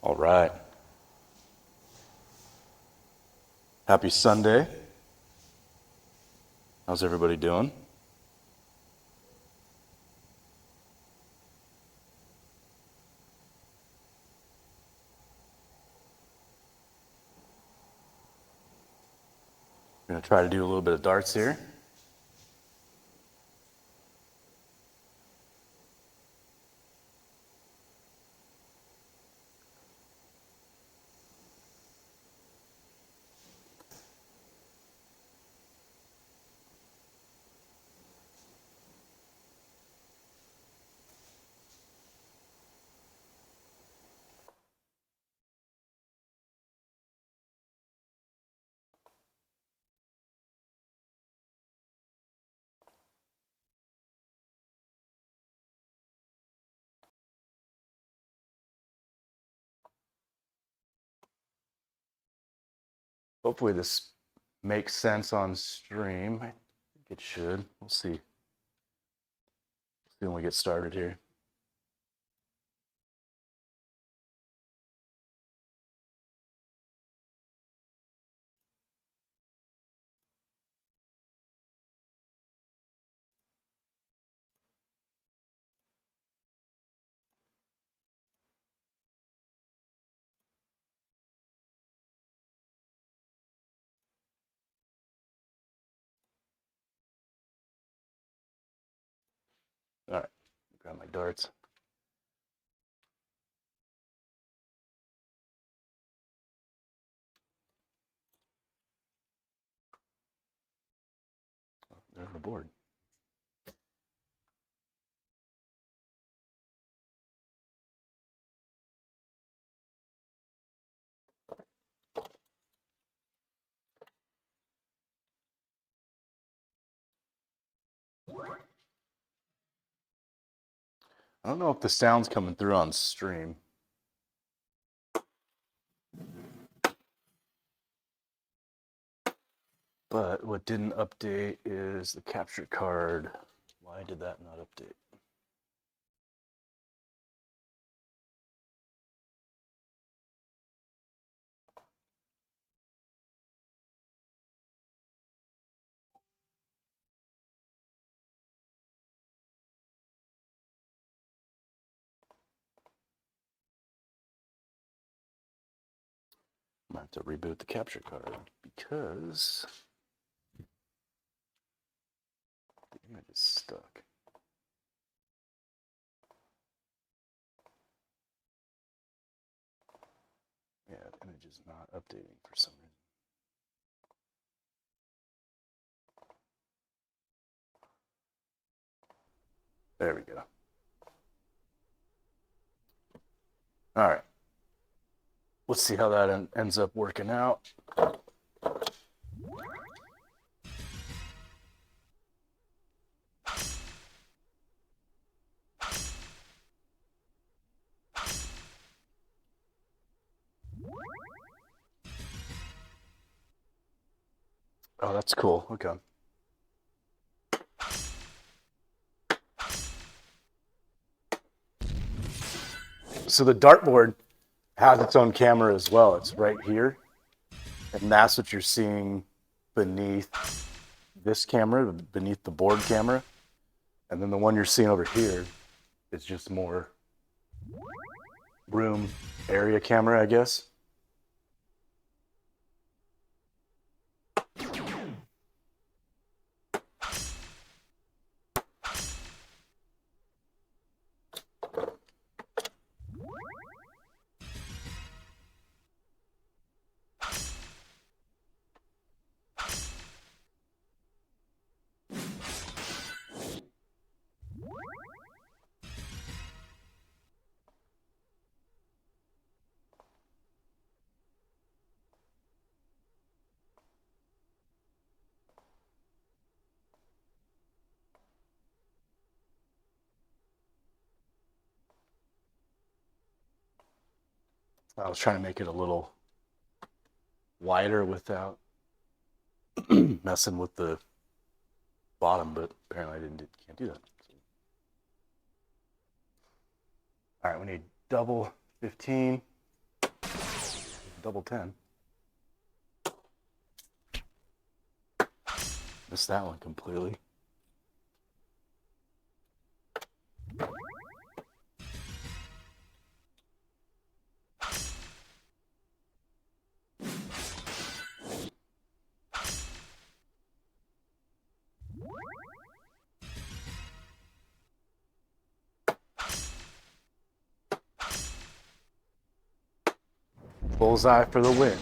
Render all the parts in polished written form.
All right. Happy Sunday. How's everybody doing? We're going to try to do a little bit of darts here. Hopefully this makes sense on stream. I think it should. We'll see. When we get started here. All right. Grab my darts. Oh, they're on the board. I don't know if the sound's coming through on stream. But what didn't update is the capture card. Why did that not update? I'm going to have to reboot the capture card because the image is stuck. Yeah, the image is not updating for some reason. There we go. All right. Let's see how that ends up working out. Oh, that's cool. Okay. So the dartboard has its own camera as well. It's right here. And that's what you're seeing beneath this camera, beneath the board camera. And then the one you're seeing over here is just more room area camera, I guess. I was trying to make it a little wider without messing with the bottom, but apparently I can't do that. All right, we need double 15. double 10. Missed that one completely. Bullseye for the win.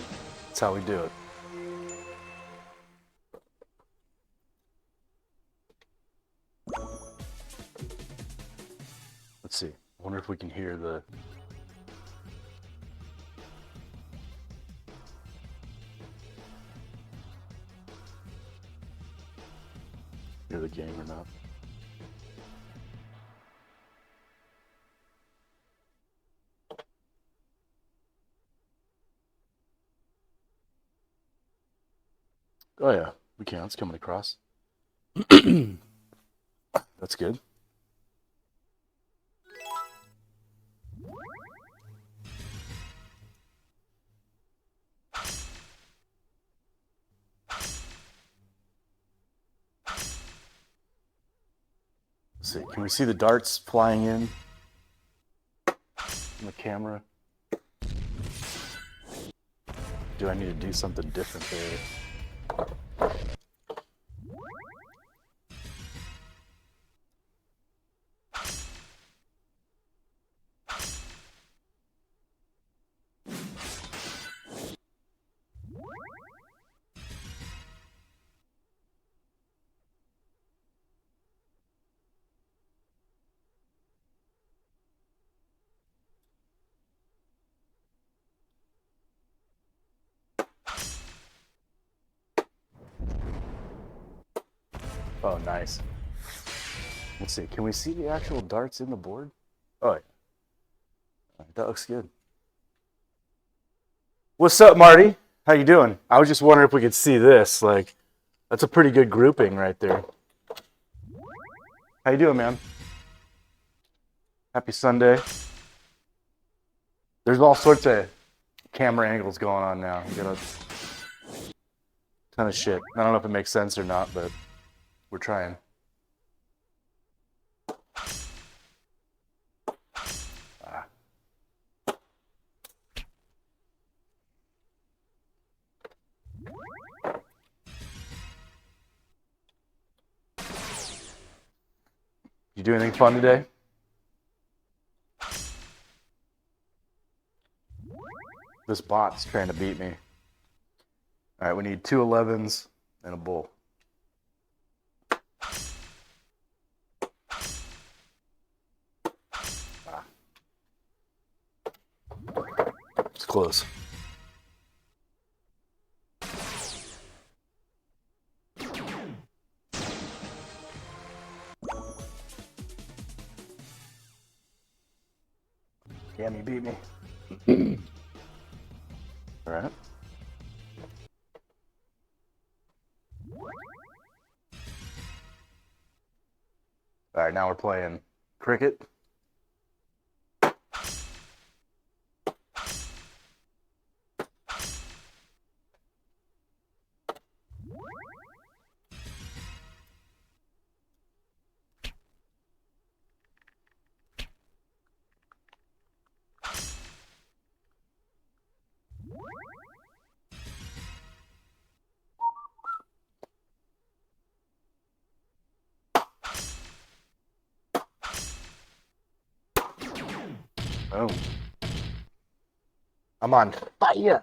That's how we do it. Let's see. I wonder if we can hear the... hear the game or not. Oh yeah, we can. It's coming across. That's good. Let's see. Can we see the darts flying in the camera? Do I need to do something different there? Oh, nice. Let's see. Can we see the actual darts in the board? Oh, yeah. All right, that looks good. What's up, Marty? How you doing? I was just wondering if we could see this. Like, that's a pretty good grouping right there. How you doing, man? Happy Sunday. There's all sorts of camera angles going on now. You got a ton of shit. I don't know if it makes sense or not, but we're trying. You do anything fun today? This bot's trying to beat me. All right, we need 2 11s and a bull. It's close. Damn, you beat me. All right. All right, now we're playing cricket. Oh. I'm on fire.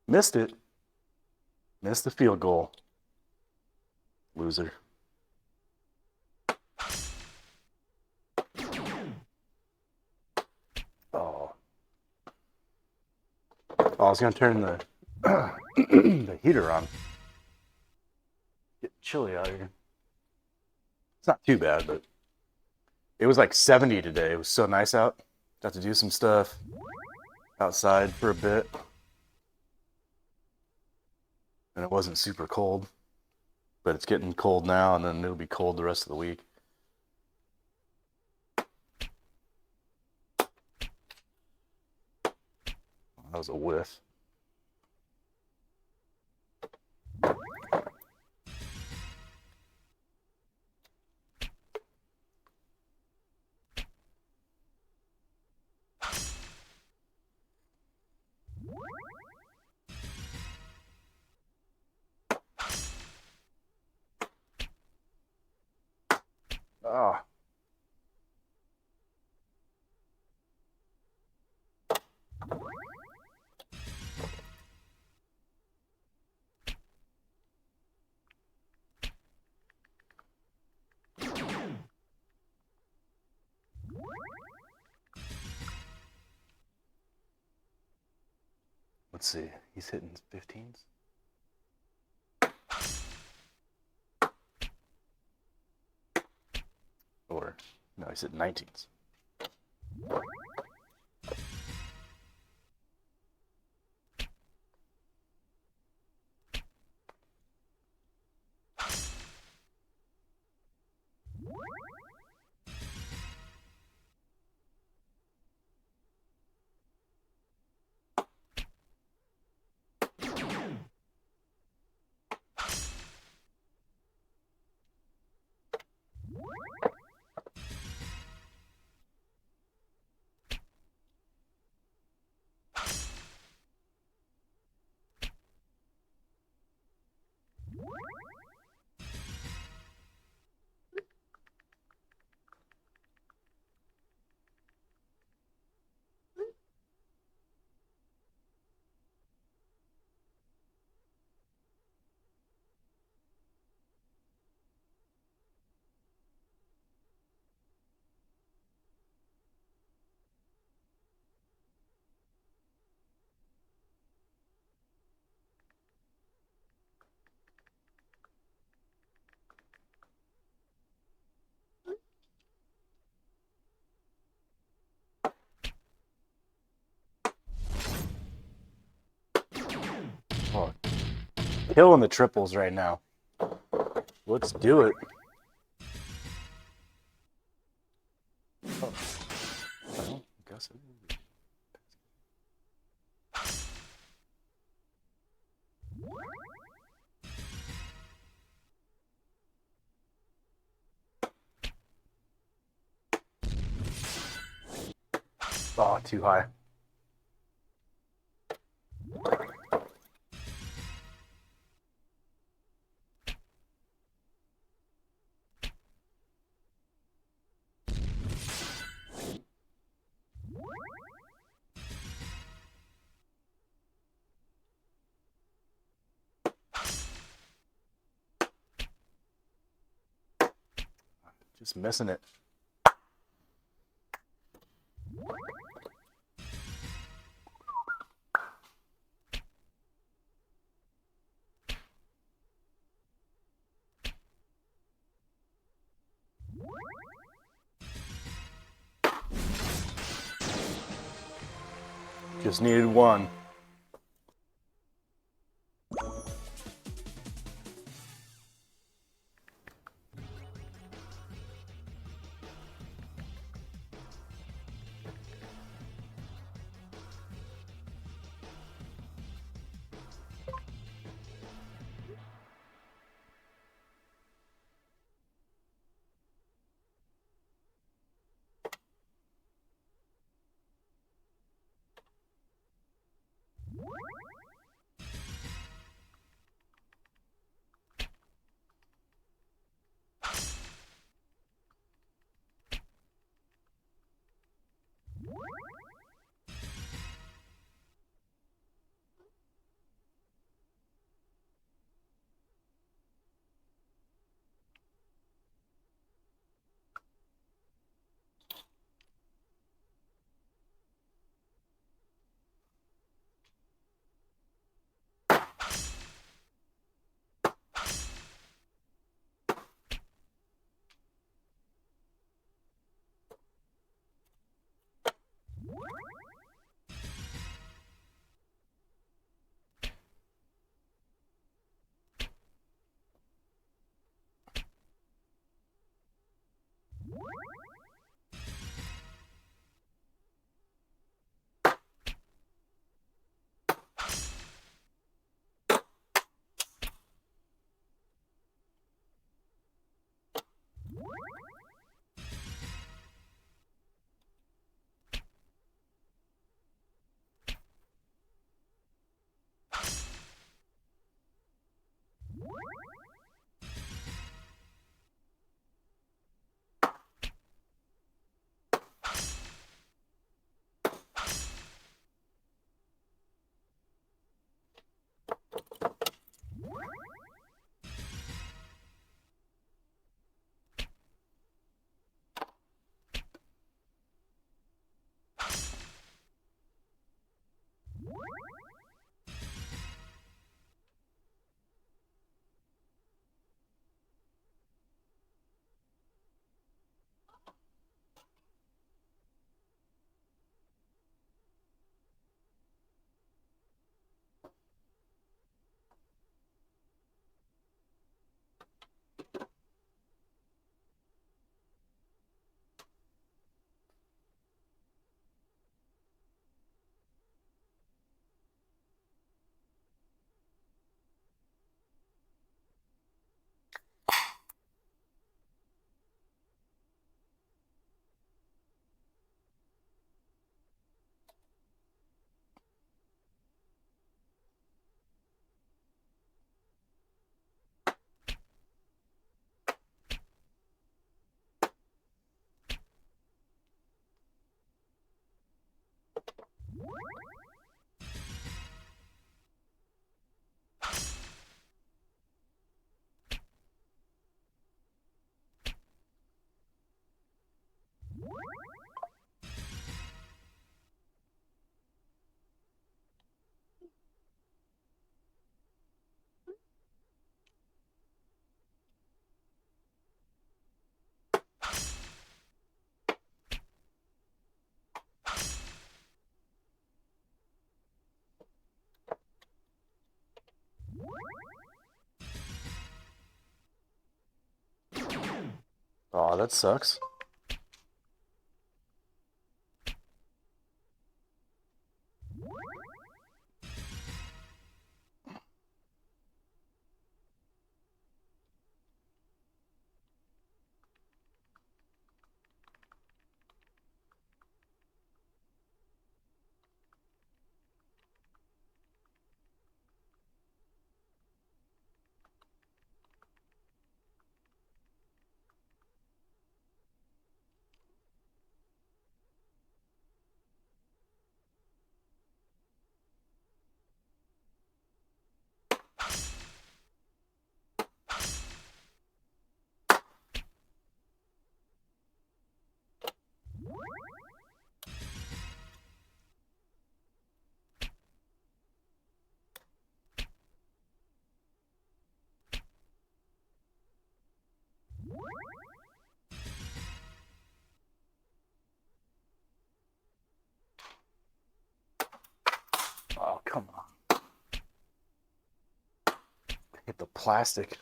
Missed it. Missed the field goal. Loser. Oh. I was going to turn the, the heater on. chilly out here. It's not too bad, but it was like 70 today. It was so nice out. Got to do some stuff outside for a bit. And it wasn't super cold. But it's getting cold now, and then it'll be cold the rest of the week. That was a whiff. Ah. Let's see. He's hitting 15s. Or, no, he's hitting 19s. Oh, killing the triples right now. Let's do it. Oh. Well, I guess it is. Oh, too high. Just missing it. Just needed one. Oh, that sucks. Oh, come on. Hit the plastic.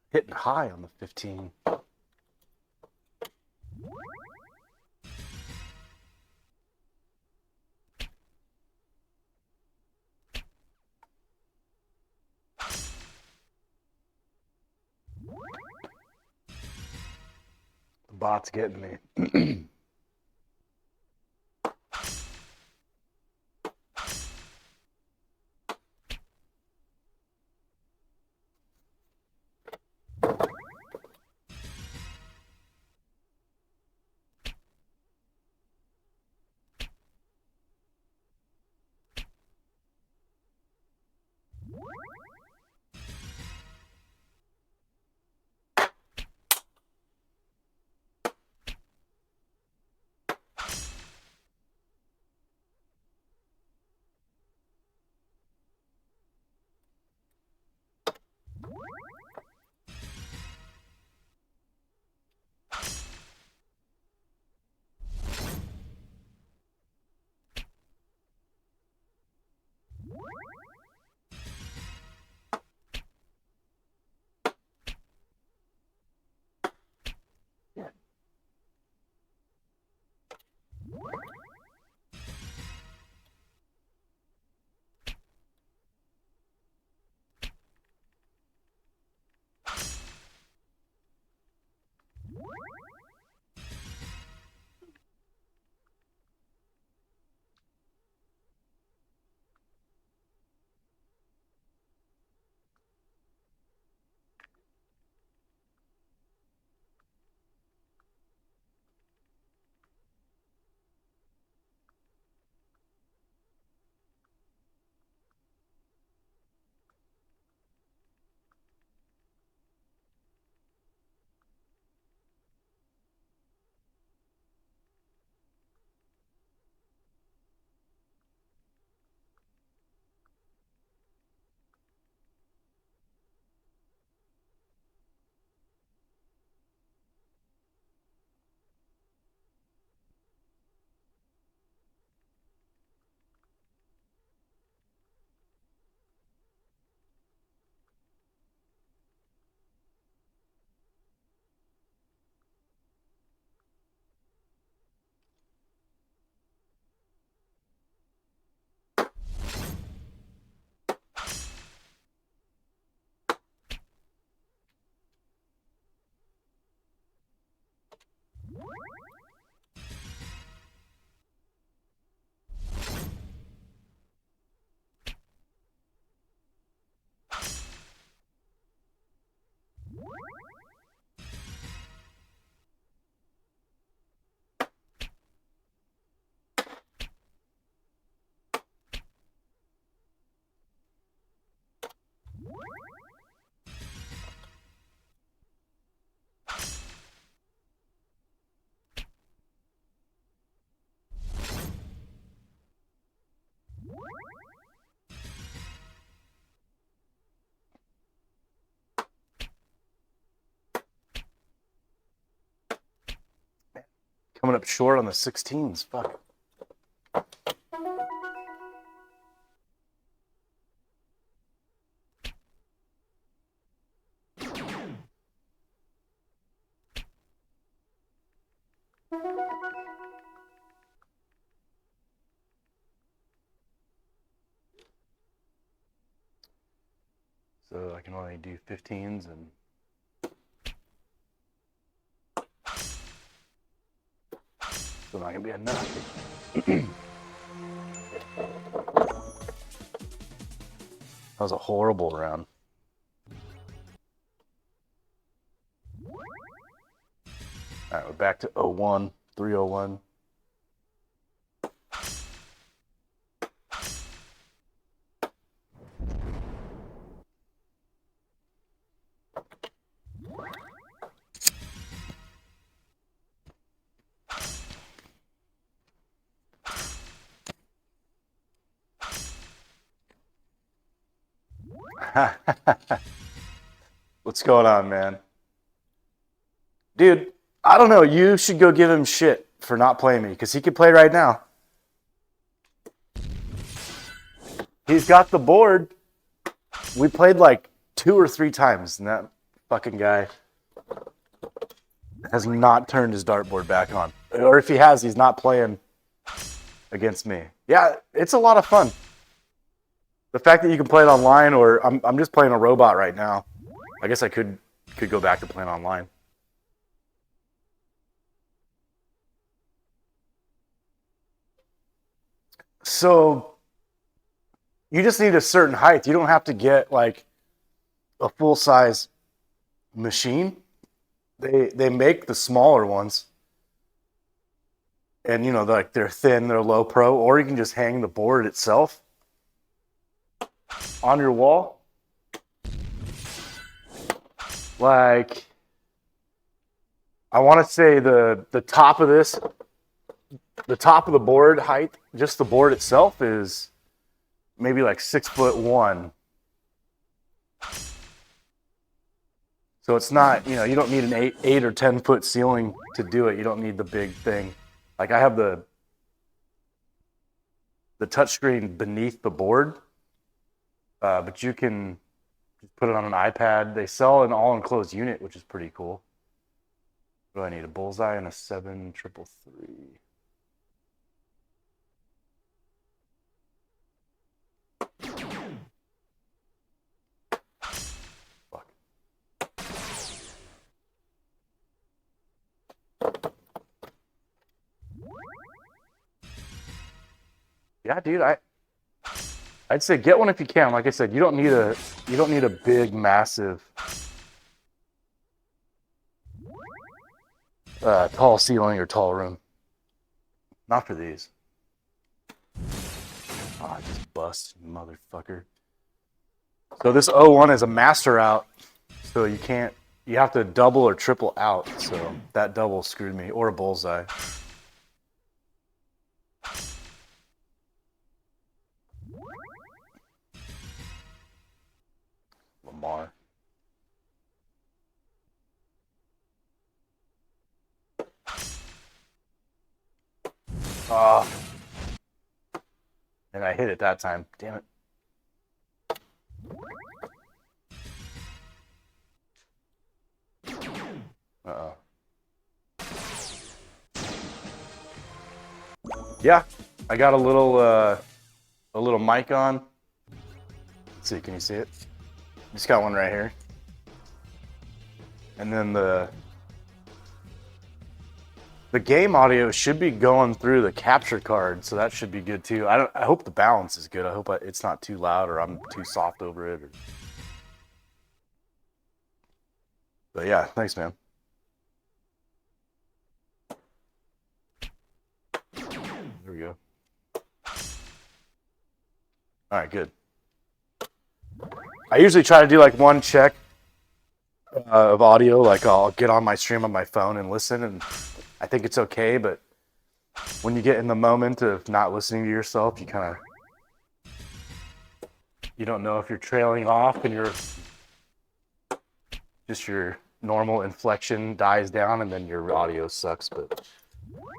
Hitting high on the 15. The bot's getting me. Coming up short on the 16s. Fuck. So I can only do 15s and still not gonna be enough. That was a horrible round. All right, we're back to 01, 301. What's going on, man? Dude, I don't know. You should go give him shit for not playing me, because he can play right now. He's got the board. We played like 2 or 3 times, and that fucking guy has not turned his dartboard back on. Or if he has, he's not playing against me. Yeah, it's a lot of fun. The fact that you can play it online, or I'm just playing a robot right now. I guess I could go back to playing online. So you just need a certain height. You don't have to get like a full size machine. They make the smaller ones, and you know, like they're thin, they're low pro, or you can just hang the board itself on your wall. Like, I want to say the top of this, the top of the board height, just the board itself is maybe like 6'1". So it's not, you know, you don't need an 8 or 10 foot ceiling to do it. You don't need the big thing. Like I have the touchscreen beneath the board, but you can just put it on an iPad. They sell an all-enclosed unit, which is pretty cool. What do I need? A bullseye and a 7-3-3. Yeah, dude, I'd say get one if you can. Like I said, you don't need a big, massive, tall ceiling or tall room. Not for these. Oh, I just bust, motherfucker. So this 01 is a master out, so you have to double or triple out. So that double screwed me, or a bullseye. Lamar. Oh. And I hit it that time. Damn it. Uh-oh. Yeah, I got a little mic on. Let's see, can you see it? Just got one right here. And then the game audio should be going through the capture card, so that should be good too. I hope the balance is good. I hope it's not too loud or I'm too soft over it. But yeah, thanks, man. There we go. All right, good. I usually try to do like one check of audio. Like I'll get on my stream on my phone and listen, and I think it's okay. But when you get in the moment of not listening to yourself, you don't know if you're trailing off and your normal inflection dies down and then your audio sucks. But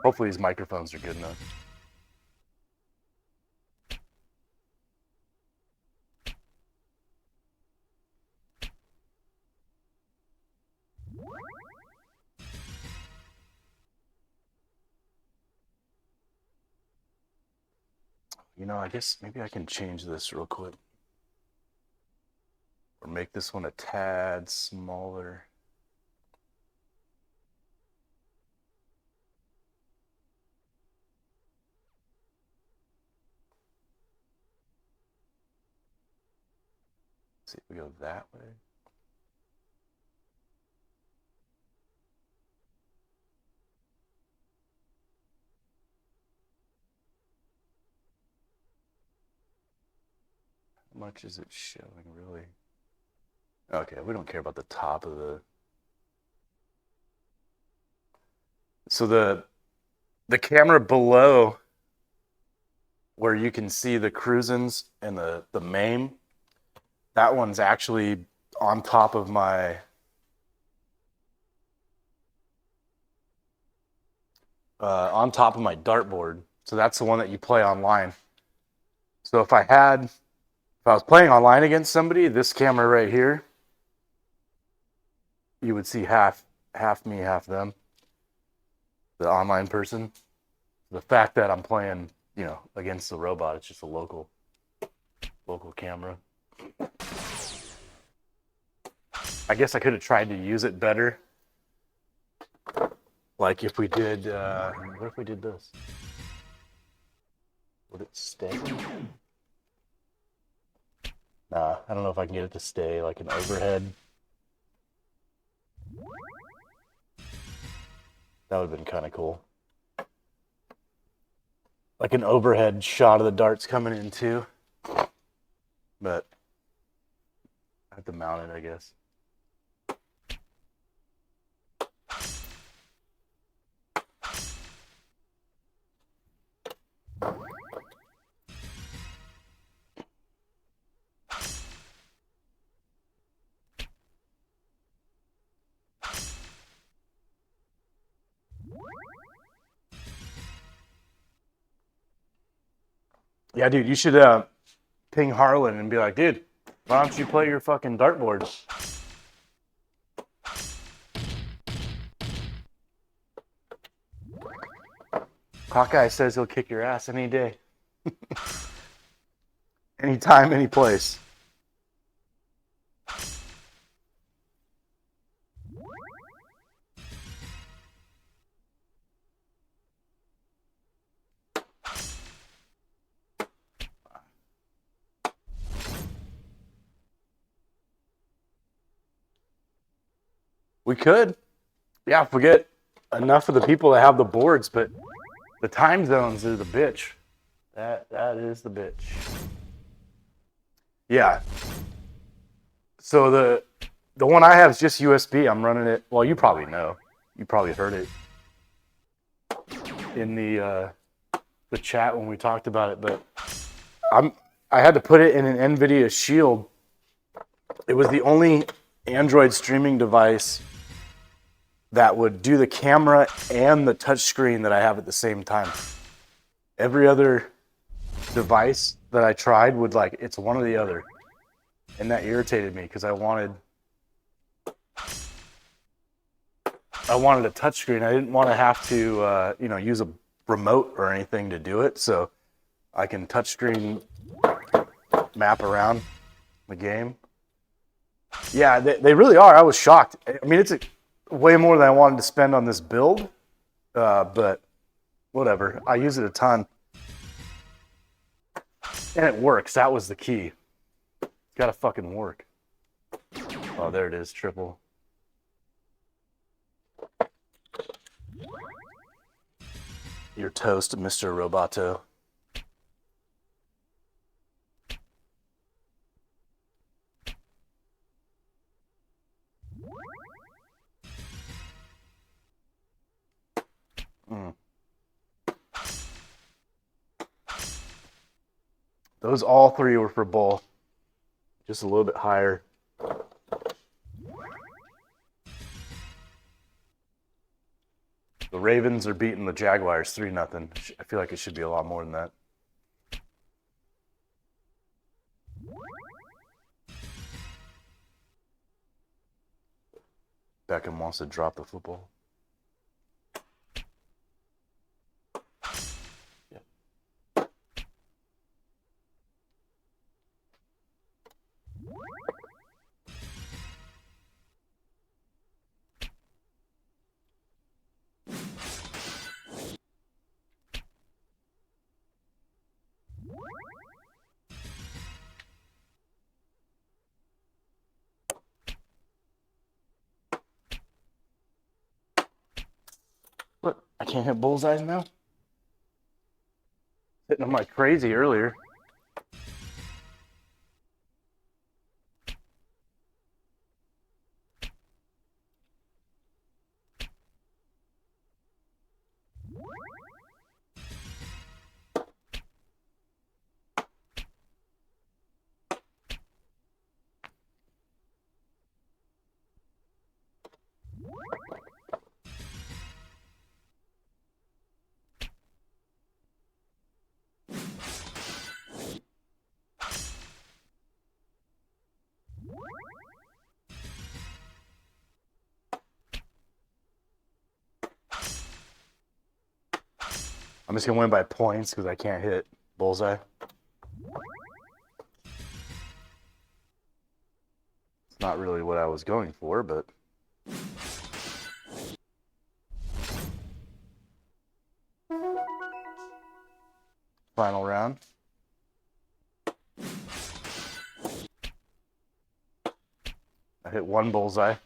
Hopefully these microphones are good enough. You know, I guess maybe I can change this real quick. Or make this one a tad smaller. Let's see if we go that way. How much is it showing, really? Okay, we don't care about the top of the... So the camera below where you can see the cruisins and the MAME, that one's actually on top of my dartboard. So that's the one that you play online. So if I was playing online against somebody, this camera right here, you would see half me, half them, the online person. The fact that I'm playing, you know, against the robot, it's just a local camera. I guess I could have tried to use it better. Like if we did, what if we did this? Would it stay? Nah, I don't know if I can get it to stay like an overhead. That would have been kind of cool. Like an overhead shot of the darts coming in too. But I have to mount it, I guess. Yeah, dude, you should ping Harlan and be like, dude, why don't you play your fucking dartboard? Hawkeye says he'll kick your ass any day. Anytime, any place. We could. Yeah, forget enough of the people that have the boards, but the time zones are the bitch. That is the bitch. Yeah. So the one I have is just USB. I'm running it. Well, you probably know. You probably heard it in the chat when we talked about it. But I had to put it in an NVIDIA Shield. It was the only Android streaming device that would do the camera and the touchscreen that I have at the same time. Every other device that I tried would it's one or the other. And that irritated me because I wanted a touchscreen. I didn't want to have to, use a remote or anything to do it. So I can touchscreen map around the game. Yeah, they really are. I was shocked. I mean, it's way more than I wanted to spend on this build, but whatever. I use it a ton. And it works. That was the key. It's got to fucking work. Oh, there it is, triple. You're toast, Mr. Roboto. Those all three were for bull. Just a little bit higher. The Ravens are beating the Jaguars 3-0. I feel like it should be a lot more than that. Beckham wants to drop the football. Yeah. What? I can't hit bullseyes now? Hitting them like crazy earlier. I'm just gonna win by points because I can't hit bullseye. It's not really what I was going for, but final round. I hit one bullseye.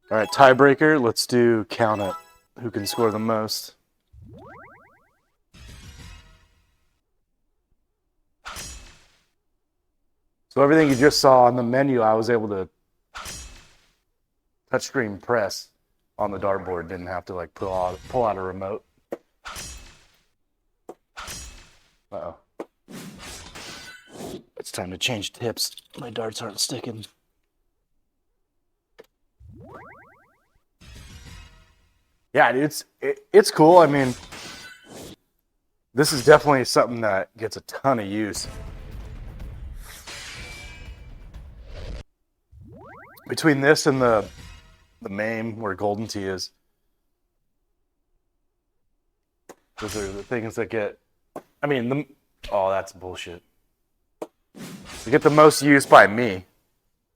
All right, tiebreaker. Let's do count it. Who can score the most? So everything you just saw on the menu, I was able to touchscreen press on the dartboard. Didn't have to like pull out a remote. Uh-oh. It's time to change tips. My darts aren't sticking. Yeah, it's cool. I mean, this is definitely something that gets a ton of use. Between this and the MAME where Golden Tee is, those are the things that get, I mean, oh, that's bullshit. They get the most use by me.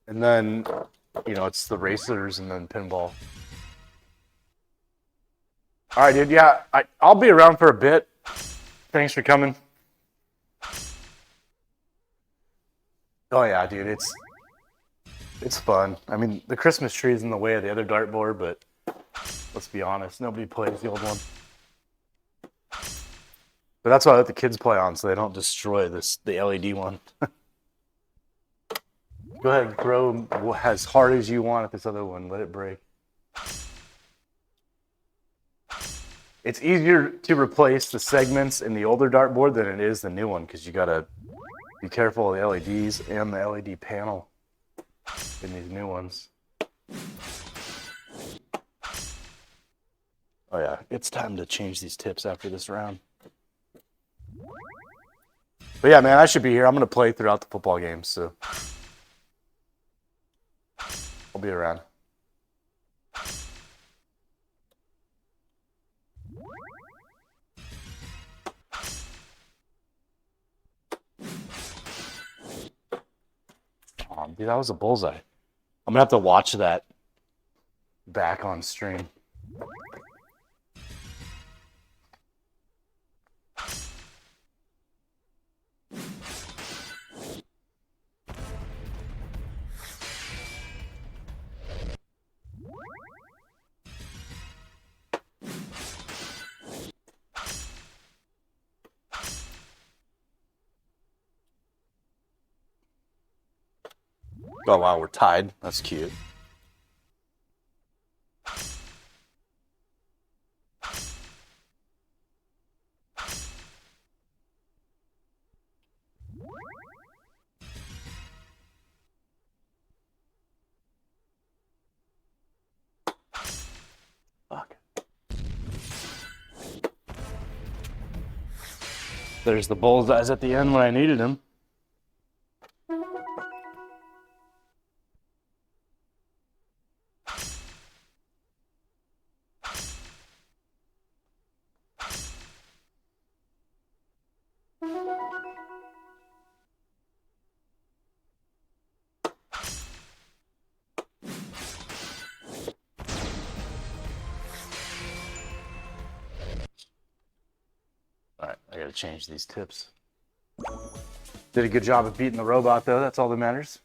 And then, you know, it's the racers and then pinball. All right, dude. Yeah, I'll be around for a bit. Thanks for coming. Oh yeah, dude. It's fun. I mean, the Christmas tree is in the way of the other dartboard, but let's be honest, nobody plays the old one. But that's why I let the kids play on, so they don't destroy the LED one. Go ahead and throw as hard as you want at this other one. Let it break. It's easier to replace the segments in the older dartboard than it is the new one because you gotta be careful of the LEDs and the LED panel in these new ones. Oh yeah, it's time to change these tips after this round. But yeah, man, I should be here. I'm gonna play throughout the football games, so I'll be around. Oh, dude, that was a bullseye. I'm gonna have to watch that back on stream. Oh wow, we're tied. That's cute. Fuck. There's the bullseyes at the end when I needed him. All right, I gotta change these tips. Did a good job of beating the robot though, that's all that matters.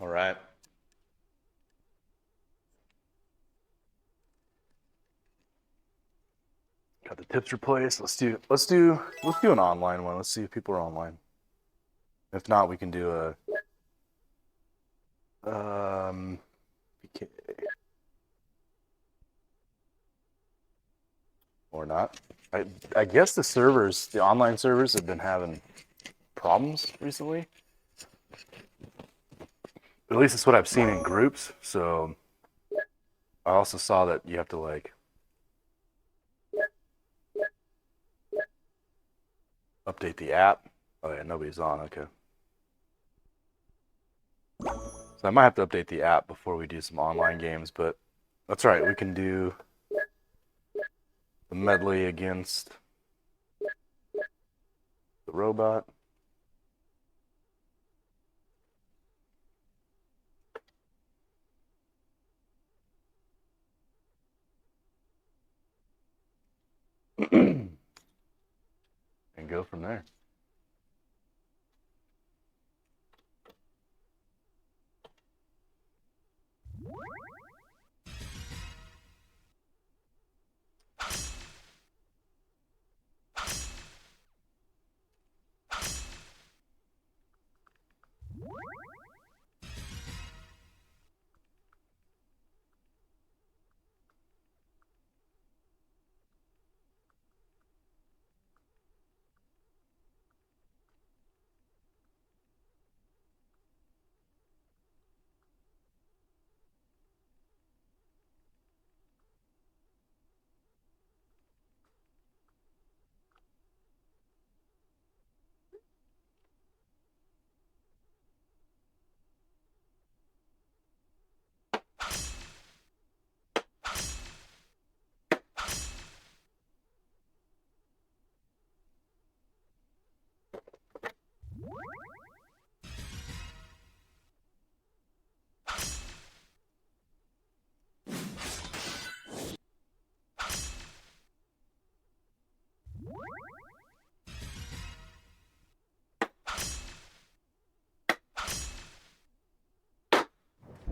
All right. Got the tips replaced. Let's do an online one. Let's see if people are online. If not, we can do a PK. Or not. I guess the online servers have been having problems recently. At least it's what I've seen in groups. So I also saw that you have to like update the app. Oh yeah, nobody's on. Okay. So I might have to update the app before we do some online games, but that's all right. We can do the medley against the robot. And go from there.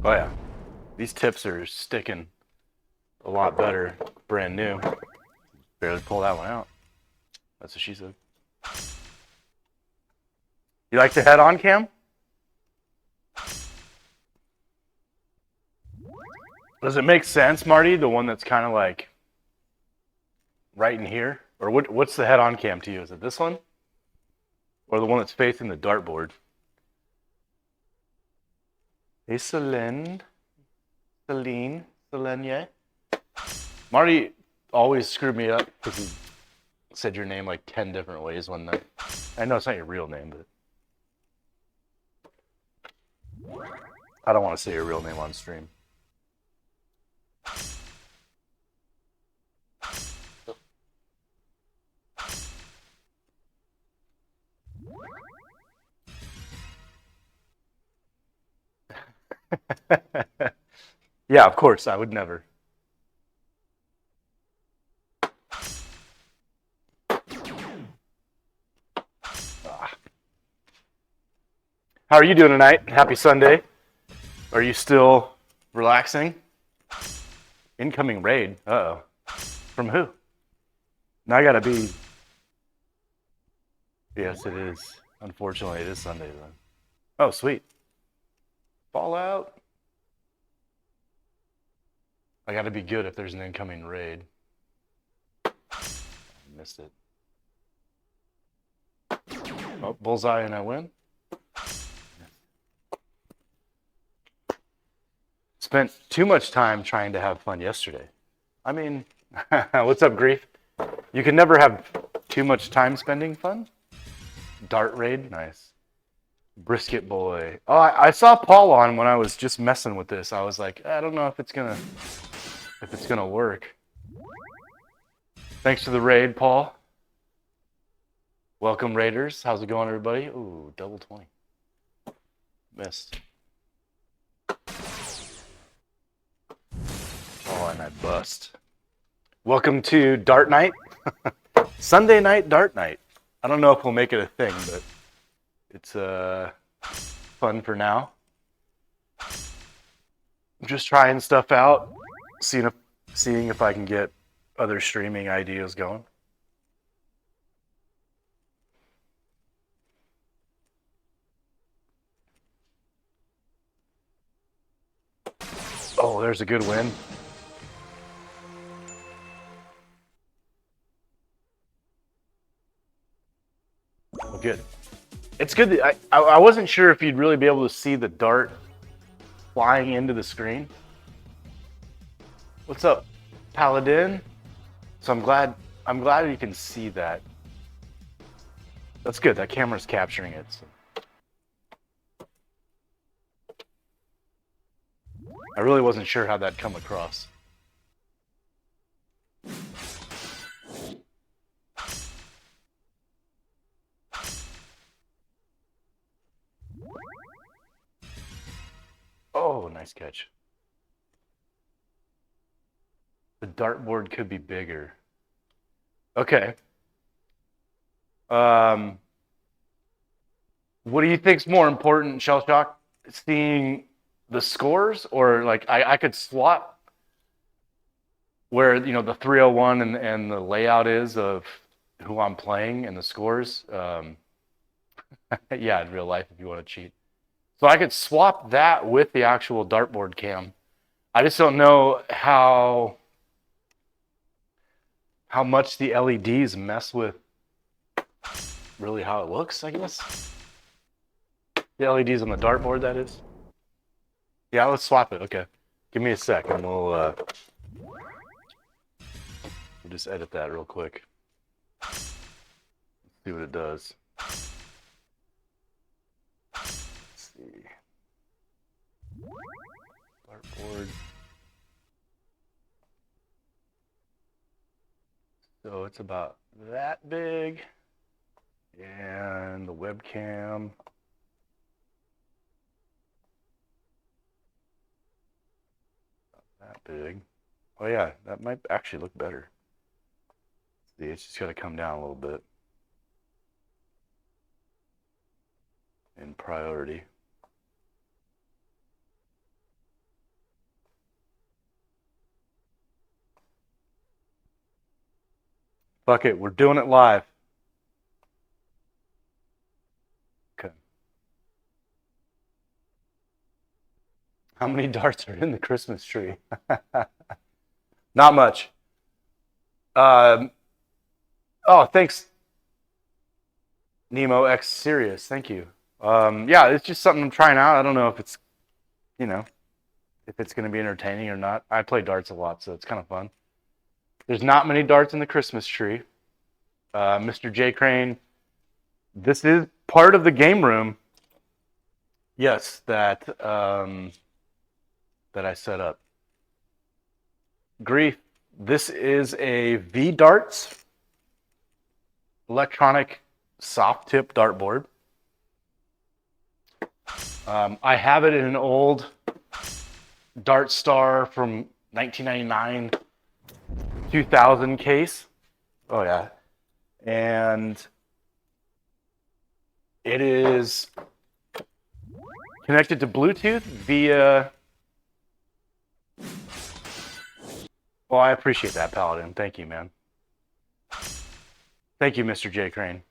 Oh yeah, these tips are sticking a lot better, brand new. Barely pull that one out. That's what she said. You like the head-on cam? Does it make sense, Marty? The one that's kind of like right in here, or what's the head-on cam to you? Is it this one, or the one that's facing the dartboard? Hey, Celine, yeah. Marty always screwed me up because he said your name like 10 different ways one night. I know it's not your real name, but I don't want to say your real name on stream. Yeah, of course, I would never. How are you doing tonight? Happy Sunday. Are you still relaxing? Incoming raid. Uh-oh. From who? Now I gotta be... Yes, it is. Unfortunately, it is Sunday then. Oh, sweet. Fallout. I gotta be good if there's an incoming raid. I missed it. Oh, bullseye and I win. Spent too much time trying to have fun yesterday. I mean, what's up, Grief? You can never have too much time spending fun. Dart raid, nice. Brisket boy. Oh, I saw Paul on when I was just messing with this. I was like, I don't know if it's gonna work. Thanks for the raid, Paul. Welcome, Raiders. How's it going, everybody? Ooh, double 20. Missed. Oh, and I bust. Welcome to Dart Night. Sunday night Dart Night. I don't know if we'll make it a thing, but it's fun for now. I'm just trying stuff out, seeing if I can get other streaming ideas going. Oh, there's a good win. Oh, good. It's good that I wasn't sure if you'd really be able to see the dart flying into the screen. What's up, Paladin? So I'm glad you can see that. That's good. That camera's capturing it. So. I really wasn't sure how that'd come across. Oh, nice catch. The dartboard could be bigger. Okay. What do you think's more important, Shell Shock? Seeing the scores, or like I could swap where the 301 and the layout is of who I'm playing and the scores. Yeah, in real life if you want to cheat. So I could swap that with the actual dartboard cam. I just don't know how much the LEDs mess with really how it looks, I guess. The LEDs on the dartboard, that is. Yeah, let's swap it. Okay. Give me a sec and we'll just edit that real quick. Let's see what it does. Let's see. Dartboard. So it's about that big. And the webcam. That big. Oh yeah, that might actually look better. See, it's just got to come down a little bit in priority. Fuck it, we're doing it live. Okay. How many darts are in the Christmas tree? Not much. Oh, thanks, Nemo X Serious. Thank you. Yeah, it's just something I'm trying out. I don't know if it's, if it's going to be entertaining or not. I play darts a lot, so it's kind of fun. There's not many darts in the Christmas tree. Mr. J. Crane, this is part of the game room. Yes, that I set up. Grief, this is a vDarts electronic soft tip dartboard. I have it in an old Dart Star from 1999, 2000 case. Oh yeah. And it is connected to Bluetooth via... Well, I appreciate that, Paladin. Thank you, man. Thank you, Mr. J. Crane.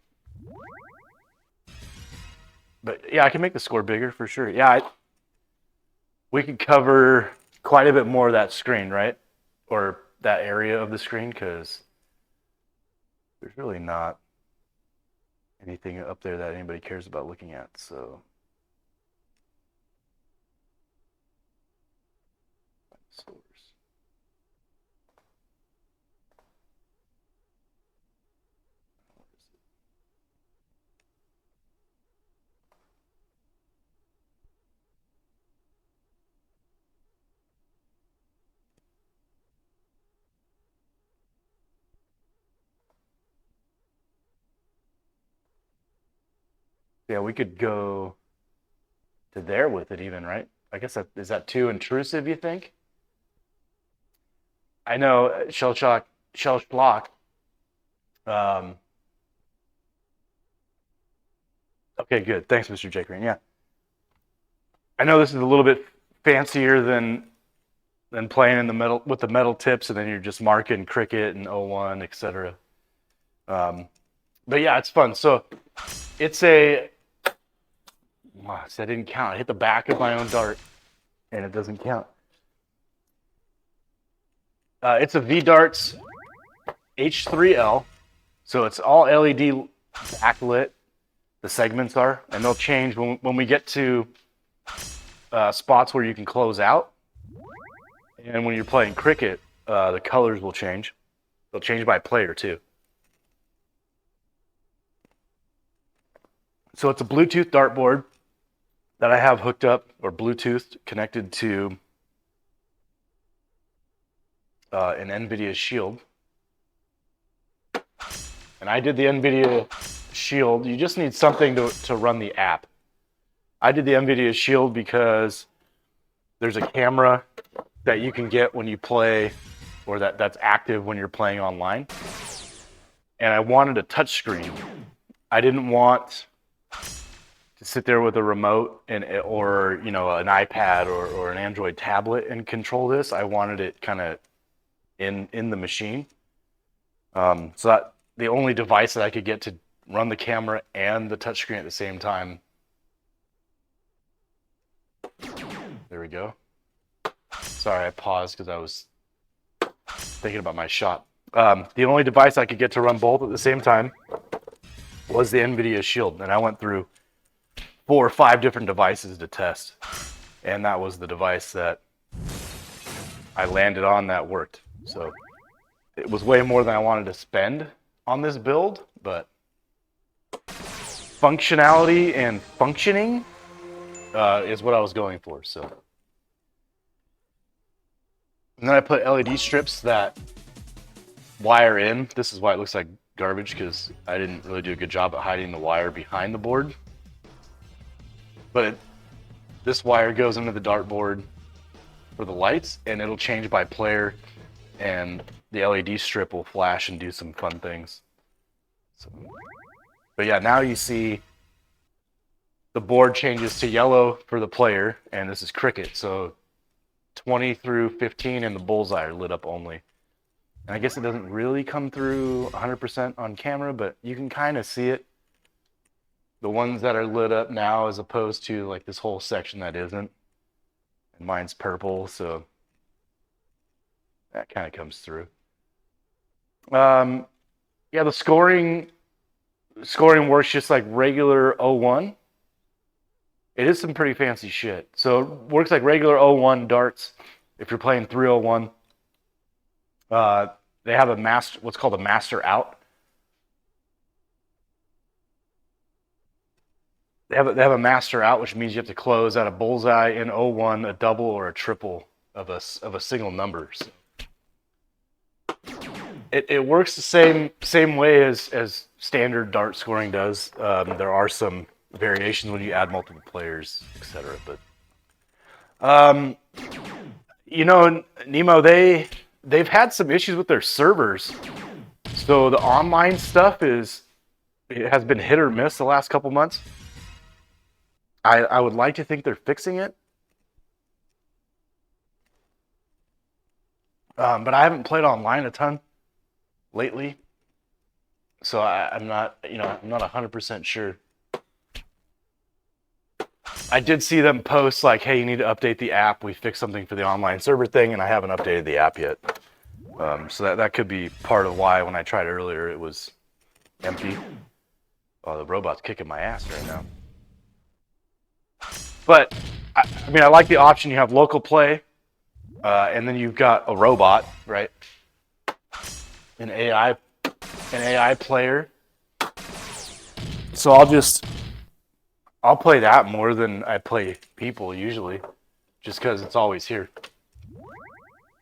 But yeah, I can make the score bigger for sure. Yeah, we could cover quite a bit more of that screen, right? Or that area of the screen, because there's really not anything up there that anybody cares about looking at. So source. Yeah, we could go to there with it even, right? I guess is that too intrusive, you think? I know Shell Block. Okay, good. Thanks, Mr. J. Green. Yeah. I know this is a little bit fancier than then playing in the metal with the metal tips, and then you're just marking cricket and 01, etc. But yeah, it's fun. So it's a, wow, so I didn't count. I hit the back of my own dart, and it doesn't count. It's a vDarts H3L, so it's all LED backlit. The segments are, and they'll change when we get to spots where you can close out. And when you're playing cricket, the colors will change. They'll change by player too. So it's a Bluetooth dartboard that I have hooked up, or Bluetooth connected to an NVIDIA Shield. And I did the NVIDIA Shield. You just need something to run the app. I did the NVIDIA Shield because there's a camera that you can get when you play, or that's active when you're playing online. And I wanted a touch screen. I didn't want to sit there with a remote or an iPad or an Android tablet and control this. I wanted it kind of in the machine. So that the only device that I could get to run the camera and the touchscreen at the same time. There we go. Sorry, I paused because I was thinking about my shot. The only device I could get to run both at the same time was the NVIDIA Shield, and I went through 4 or 5 different devices to test, and that was the device that I landed on that worked. So it was way more than I wanted to spend on this build, but functionality and functioning is what I was going for. So, and then I put LED strips that wire in. This is why it looks like garbage, because I didn't really do a good job at hiding the wire behind the board. But this wire goes into the dartboard for the lights, and it'll change by player, and the LED strip will flash and do some fun things. So, but yeah, now you see the board changes to yellow for the player, and this is cricket. So 20 through 15 and the bullseye are lit up only. And I guess it doesn't really come through 100% on camera, but you can kind of see it. The ones that are lit up now as opposed to like this whole section that isn't. And mine's purple, so that kind of comes through. Yeah, the scoring works just like regular 01. It is some pretty fancy shit. So it works like regular 01 darts. If you're playing 301, they have a master, what's called a master out. They have a master out, which means you have to close at a bullseye in 01, a double or a triple of a single number. So it works the same way as standard dart scoring does. There are some variations when you add multiple players, etc. But Nemo, they've had some issues with their servers. So the online stuff has been hit or miss the last couple months. I would like to think they're fixing it. But I haven't played online a ton lately. So I'm not 100% sure. I did see them post like, hey, you need to update the app. We fixed something for the online server thing, and I haven't updated the app yet. So that could be part of why when I tried earlier it was empty. Oh, the robot's kicking my ass right now. But I like the option. You have local play, and then you've got a robot, right? An AI player. So I'll play that more than I play people usually, just because it's always here.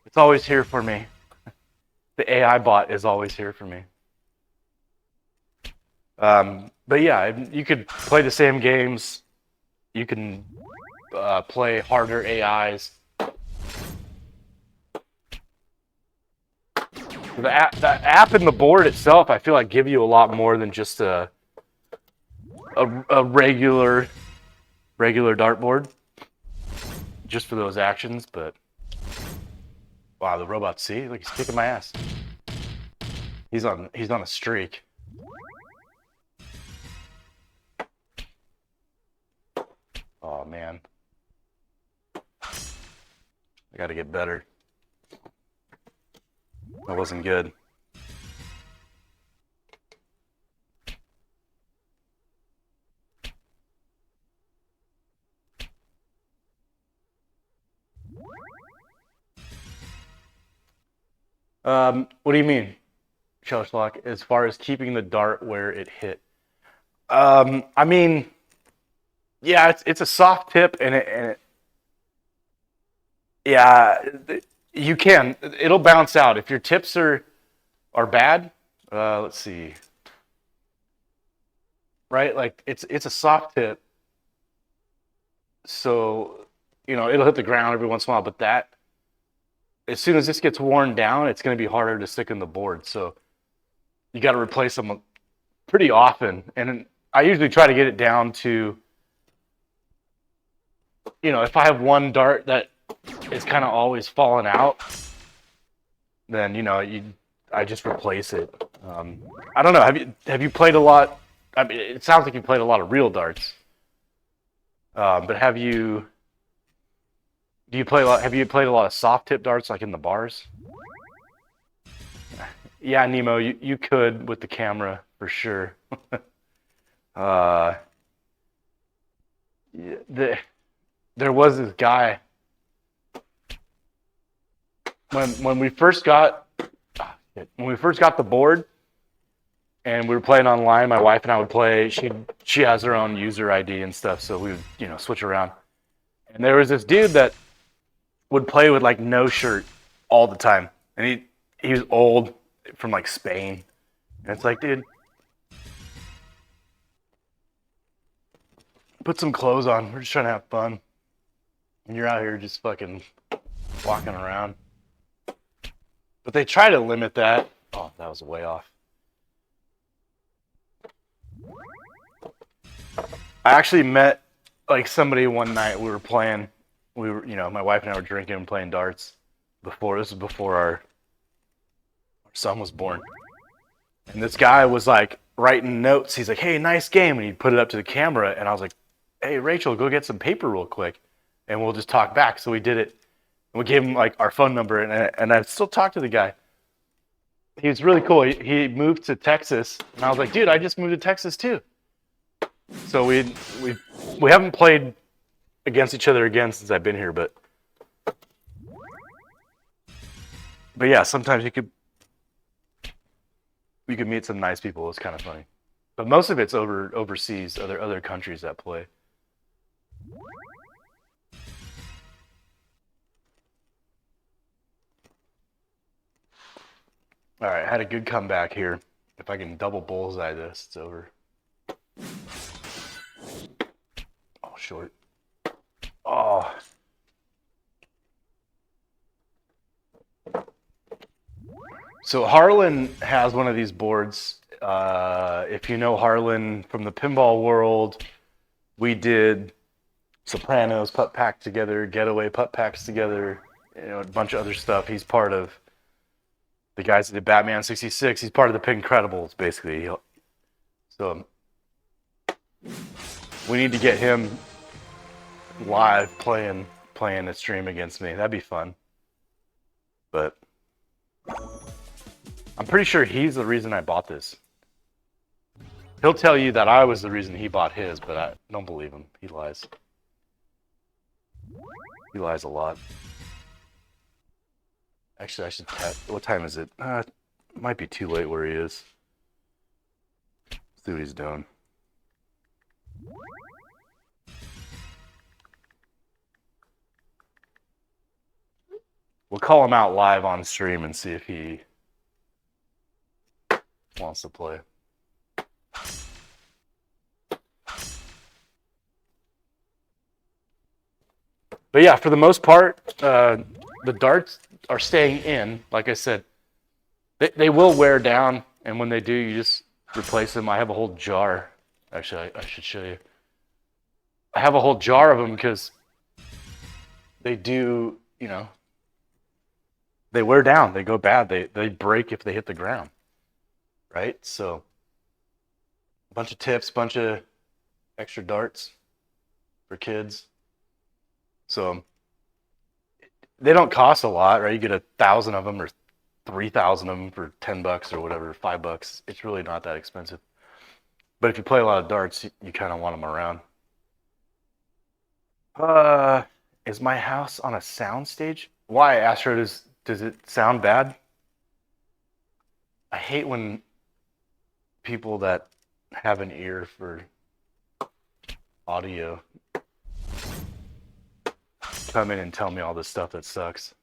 It's always here for me. The AI bot is always here for me. But yeah, you could play the same games. You can play harder AIs. The app and the board itself, I feel like, give you a lot more than just a regular dartboard, just for those actions. But Wow, the robot, see? Look, he's kicking my ass. He's on a streak. Oh man. I gotta get better. That wasn't good. What do you mean, Shellshock? As far as keeping the dart where it hit? I mean, yeah, it's a soft tip, and it yeah, you can. It'll bounce out if your tips are bad. Let's see. Right, like it's a soft tip, so it'll hit the ground every once in a while. But that, as soon as this gets worn down, it's going to be harder to stick in the board. So you got to replace them pretty often. And I usually try to get it down to, if I have one dart that is kind of always falling out, then I just replace it. I don't know. Have you played a lot? I mean, it sounds like you played a lot of real darts. But do you play a lot? Have you played a lot of soft tip darts, like in the bars? Yeah, Nemo, you could with the camera for sure. There was this guy when we first got the board and we were playing online. My wife and I would play. She has her own user ID and stuff, so we would switch around. And there was this dude that would play with like no shirt all the time, and he was old, from like Spain, and it's like, dude, put some clothes on. We're just trying to have fun, and you're out here just fucking walking around. But they try to limit that. Oh, that was way off. I actually met like somebody one night. We were playing. We were, my wife and I were drinking and playing darts. This was before our son was born. And this guy was like writing notes. He's like, "Hey, nice game," and he'd put it up to the camera. And I was like, "Hey, Rachel, go get some paper real quick, and we'll just talk back." So we did it. And we gave him like our phone number, and I still talk to the guy. He was really cool. He moved to Texas, and I was like, "Dude, I just moved to Texas too." So we haven't played against each other again since I've been here, but yeah, sometimes you could meet some nice people. It's kind of funny, but most of it's overseas, other countries that play. All right, I had a good comeback here. If I can double bullseye this, it's over. Oh, short. Oh. So Harlan has one of these boards. If you know Harlan from the pinball world, we did Sopranos putt pack together, Getaway putt packs together, a bunch of other stuff. He's part of the guys that did Batman 66. He's part of the Pincredibles, basically. So we need to get him live playing a stream against me. That'd be fun. But I'm pretty sure he's the reason I bought this. He'll tell you that I was the reason he bought his, but I don't believe him. He lies. He lies a lot. Actually, I should test. What time is it? It might be too late where he is. Let's see what he's doing. We'll call him out live on stream and see if he wants to play. But yeah, for the most part, the darts are staying in. Like I said, they will wear down, and when they do, you just replace them. I have a whole jar. Actually, I should show you. I have a whole jar of them because they do, they wear down, they go bad, they break if they hit the ground, right? So a bunch of tips, bunch of extra darts for kids. So they don't cost a lot, right? You get 1,000 of them or 3,000 of them for $10 or whatever, $5. It's really not that expensive. But if you play a lot of darts, you kind of want them around. Is my house on a sound stage? Why, Astro? Does it sound bad? I hate when people that have an ear for audio come in and tell me all this stuff that sucks.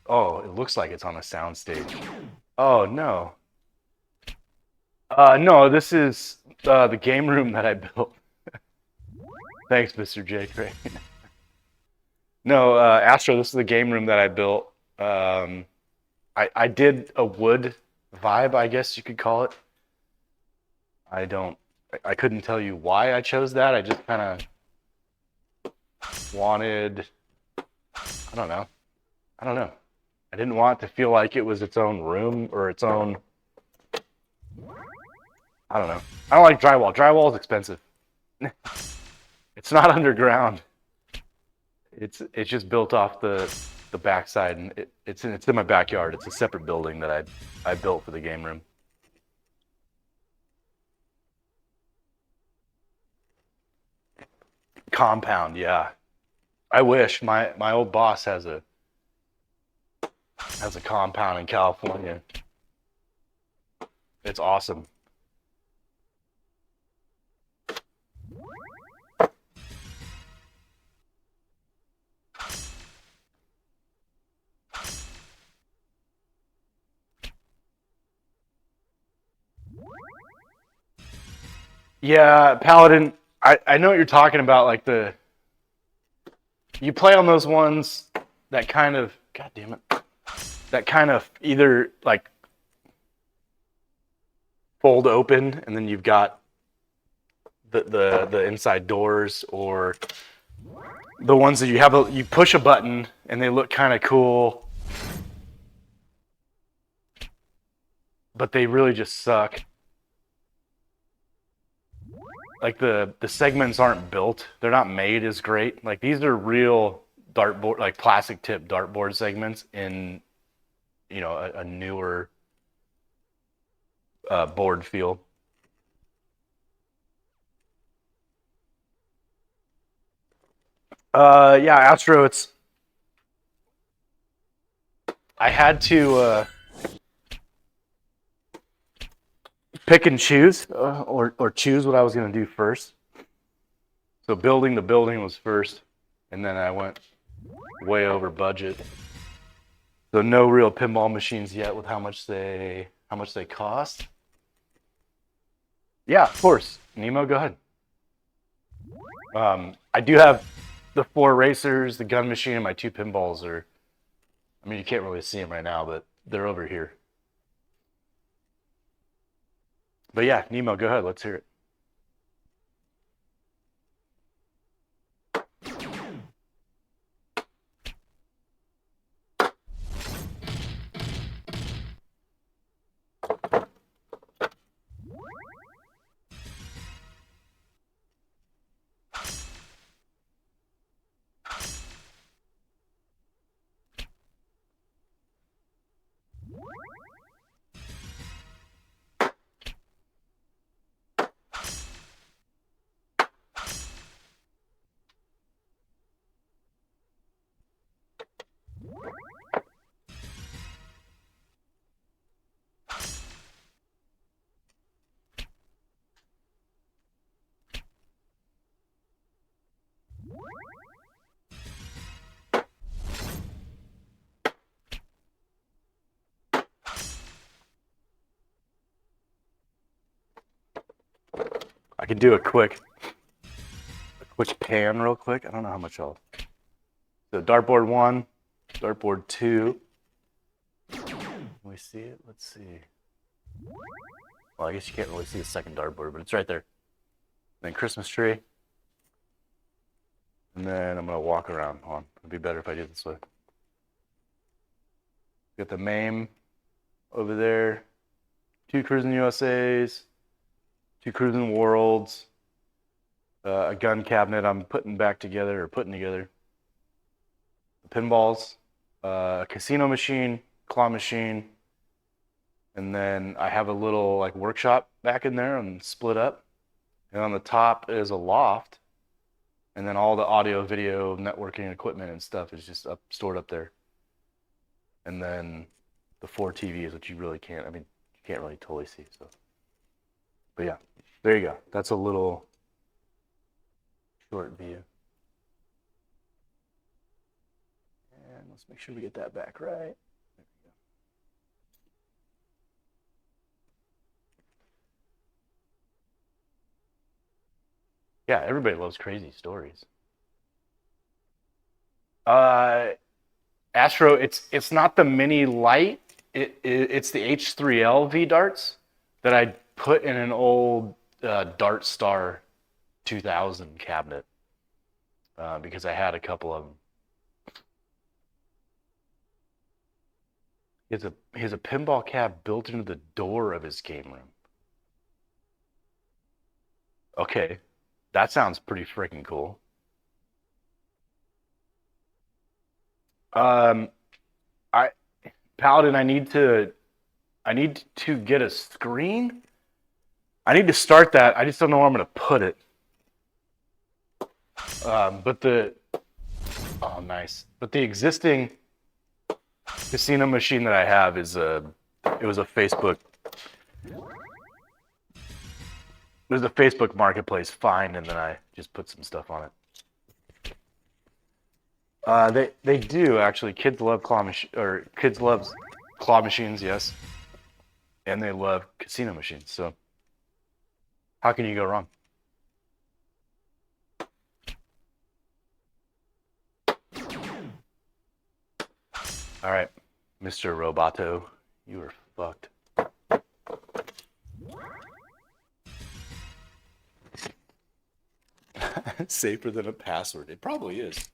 Oh, it looks like it's on a sound stage. Oh, no. No, this is the game room that I built. Thanks, Mr. J. Crane. No, Astro, this is the game room that I built. I did a wood vibe, I guess you could call it. I couldn't tell you why I chose that. I just kind of wanted, I don't know. I didn't want it to feel like it was its own room or its own, I don't know. I don't like drywall. Drywall is expensive. It's not underground. It's just built off the backside, and it's in my backyard. It's a separate building that I built for the game room. Compound, yeah. I wish my old boss has a compound in California. It's awesome. Yeah, Paladin, I know what you're talking about, like you play on those ones that kind of, god damn it, that kind of either like fold open and then you've got the inside doors, or the ones that you push a button and they look kind of cool, but they really just suck. Like the segments aren't built. They're not made as great. Like these are real dartboard, like plastic tip dartboard segments in, a newer board feel. Yeah, Astro, I had to pick and choose, or choose what I was going to do first. So building the building was first, and then I went way over budget. So no real pinball machines yet with how much they cost. Yeah, of course. Nemo, go ahead. I do have the 4 racers, the gun machine, and my 2 pinballs are, I mean, you can't really see them right now, but they're over here. But yeah, Nemo, go ahead. Let's hear it. I can do a quick pan real quick. I don't know how much So dartboard 1, dartboard 2. Can we see it? Let's see. Well, I guess you can't really see the second dartboard, but it's right there. Then Christmas tree. And then I'm gonna walk around. Hold on, it'd be better if I did it this way. Got the MAME over there, 2 Cruising USAs, 2 Cruising Worlds, a gun cabinet I'm putting together, the pinballs, a casino machine, claw machine, and then I have a little like workshop back in there and split up. And on the top is a loft, and then all the audio, video, networking equipment and stuff is just stored up there. And then the 4 TVs, which you really can't, I mean, you can't really totally see. So, but yeah, there you go. That's a little short view. And let's make sure we get that back right. There we go. Yeah, everybody loves crazy stories. Astro, it's not the mini light. It's the H3L vDarts that I put in an old Dart Star 2000 cabinet because I had a couple of them. He has a pinball cab built into the door of his game room. Okay, that sounds pretty freaking cool. Paladin, I need to get a screen. I need to start that. I just don't know where I'm going to put it. Oh, nice. But the existing casino machine that I have is it was a Facebook marketplace find, and then I just put some stuff on it. They do actually. Kids love claw machines, yes, and they love casino machines. So how can you go wrong? All right, Mr. Roboto, you are fucked. Safer than a password. It probably is.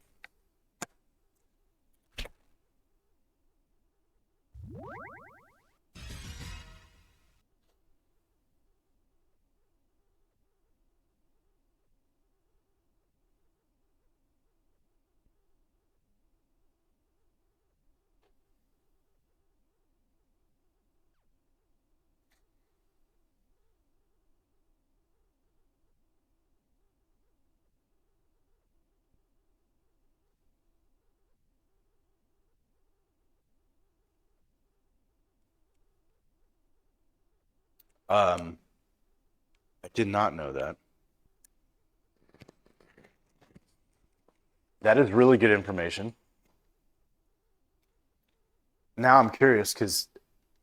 I did not know that. That is really good information. Now I'm curious because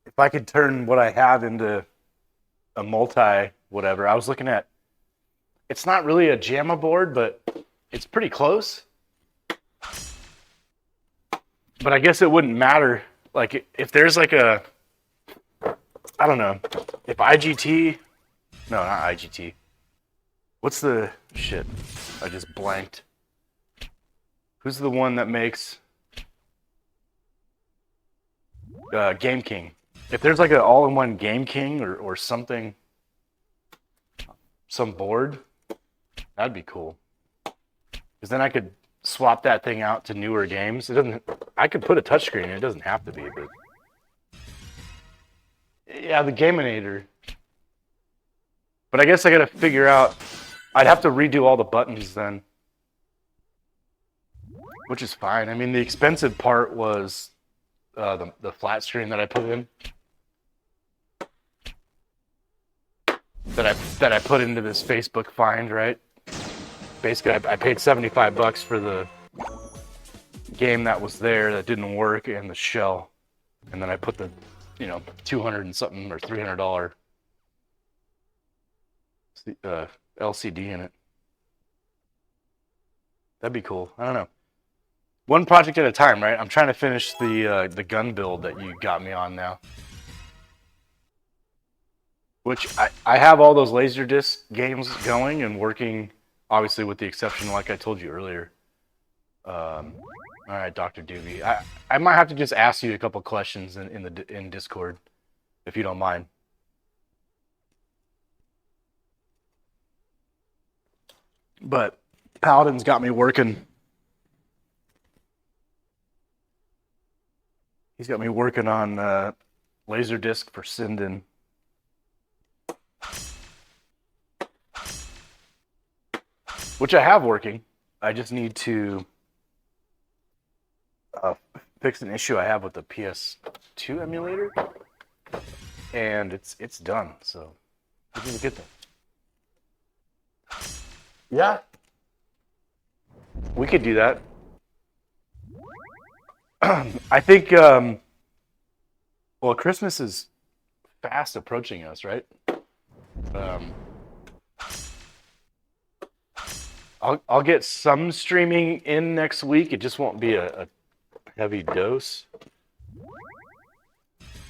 if I could turn what I have into a multi whatever, I was looking at. It's not really a JAMA board, but it's pretty close. But I guess it wouldn't matter. Like if there's like a, I don't know, if IGT, no, not IGT. What's the shit? I just blanked. Who's the one that makes Game King? If there's like an all-in-one Game King or something, some board, that'd be cool. Because then I could swap that thing out to newer games. It doesn't. I could put a touchscreen. It doesn't have to be, but yeah, the Gaminator. But I guess I gotta figure out. I'd have to redo all the buttons then, which is fine. I mean, the expensive part was the flat screen that I put in. That I put into this Facebook find, right? Basically, I paid $75 for the game that was there that didn't work and the shell, and then I put the, $200 and something or $300 LCD in it. That'd be cool. I don't know. One project at a time, right? I'm trying to finish the gun build that you got me on now. Which I have all those Laserdisc games going and working, obviously with the exception, like I told you earlier, All right, Dr. Doobie. I might have to just ask you a couple questions in Discord, if you don't mind. But Paladin's got me working. He's got me working on Laserdisc for Sinden. Which I have working. I just need to fix an issue I have with the PS2 emulator, and it's done. So we need to get that. Yeah, we could do that. I think. Well, Christmas is fast approaching us, right? I'll get some streaming in next week. It just won't be a heavy dose,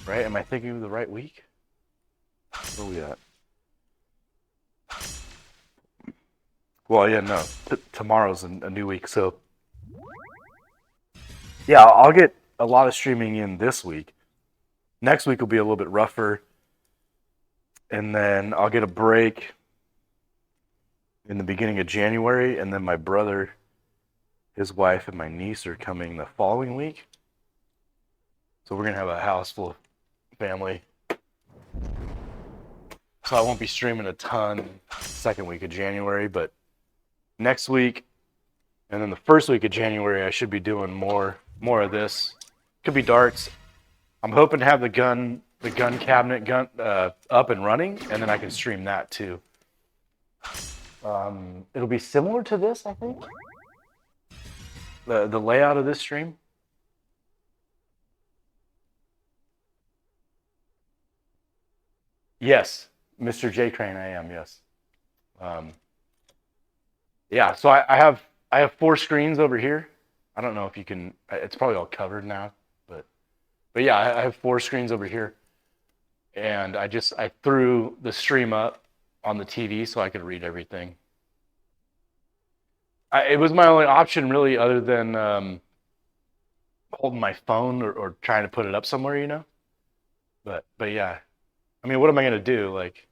right? Am I thinking of the right week? Where are we at? Well, yeah, no. Tomorrow's a new week, so yeah, I'll get a lot of streaming in this week. Next week will be a little bit rougher, and then I'll get a break in the beginning of January, and then my brother, his wife, and my niece are coming the following week. So we're gonna have a house full of family. So I won't be streaming a ton second week of January, but next week and then the first week of January I should be doing more of this. Could be darts. I'm hoping to have the gun cabinet up and running, and then I can stream that too. It'll be similar to this, I think. The layout of this stream. Yes, Mr. J Crane, I am. Yes. Yeah. So I have 4 screens over here. I don't know if you can. It's probably all covered now, but yeah, I have 4 screens over here, and I threw the stream up on the TV so I could read everything. It was my only option, really, other than holding my phone or trying to put it up somewhere, you know. But yeah, I mean, what am I gonna do? Like,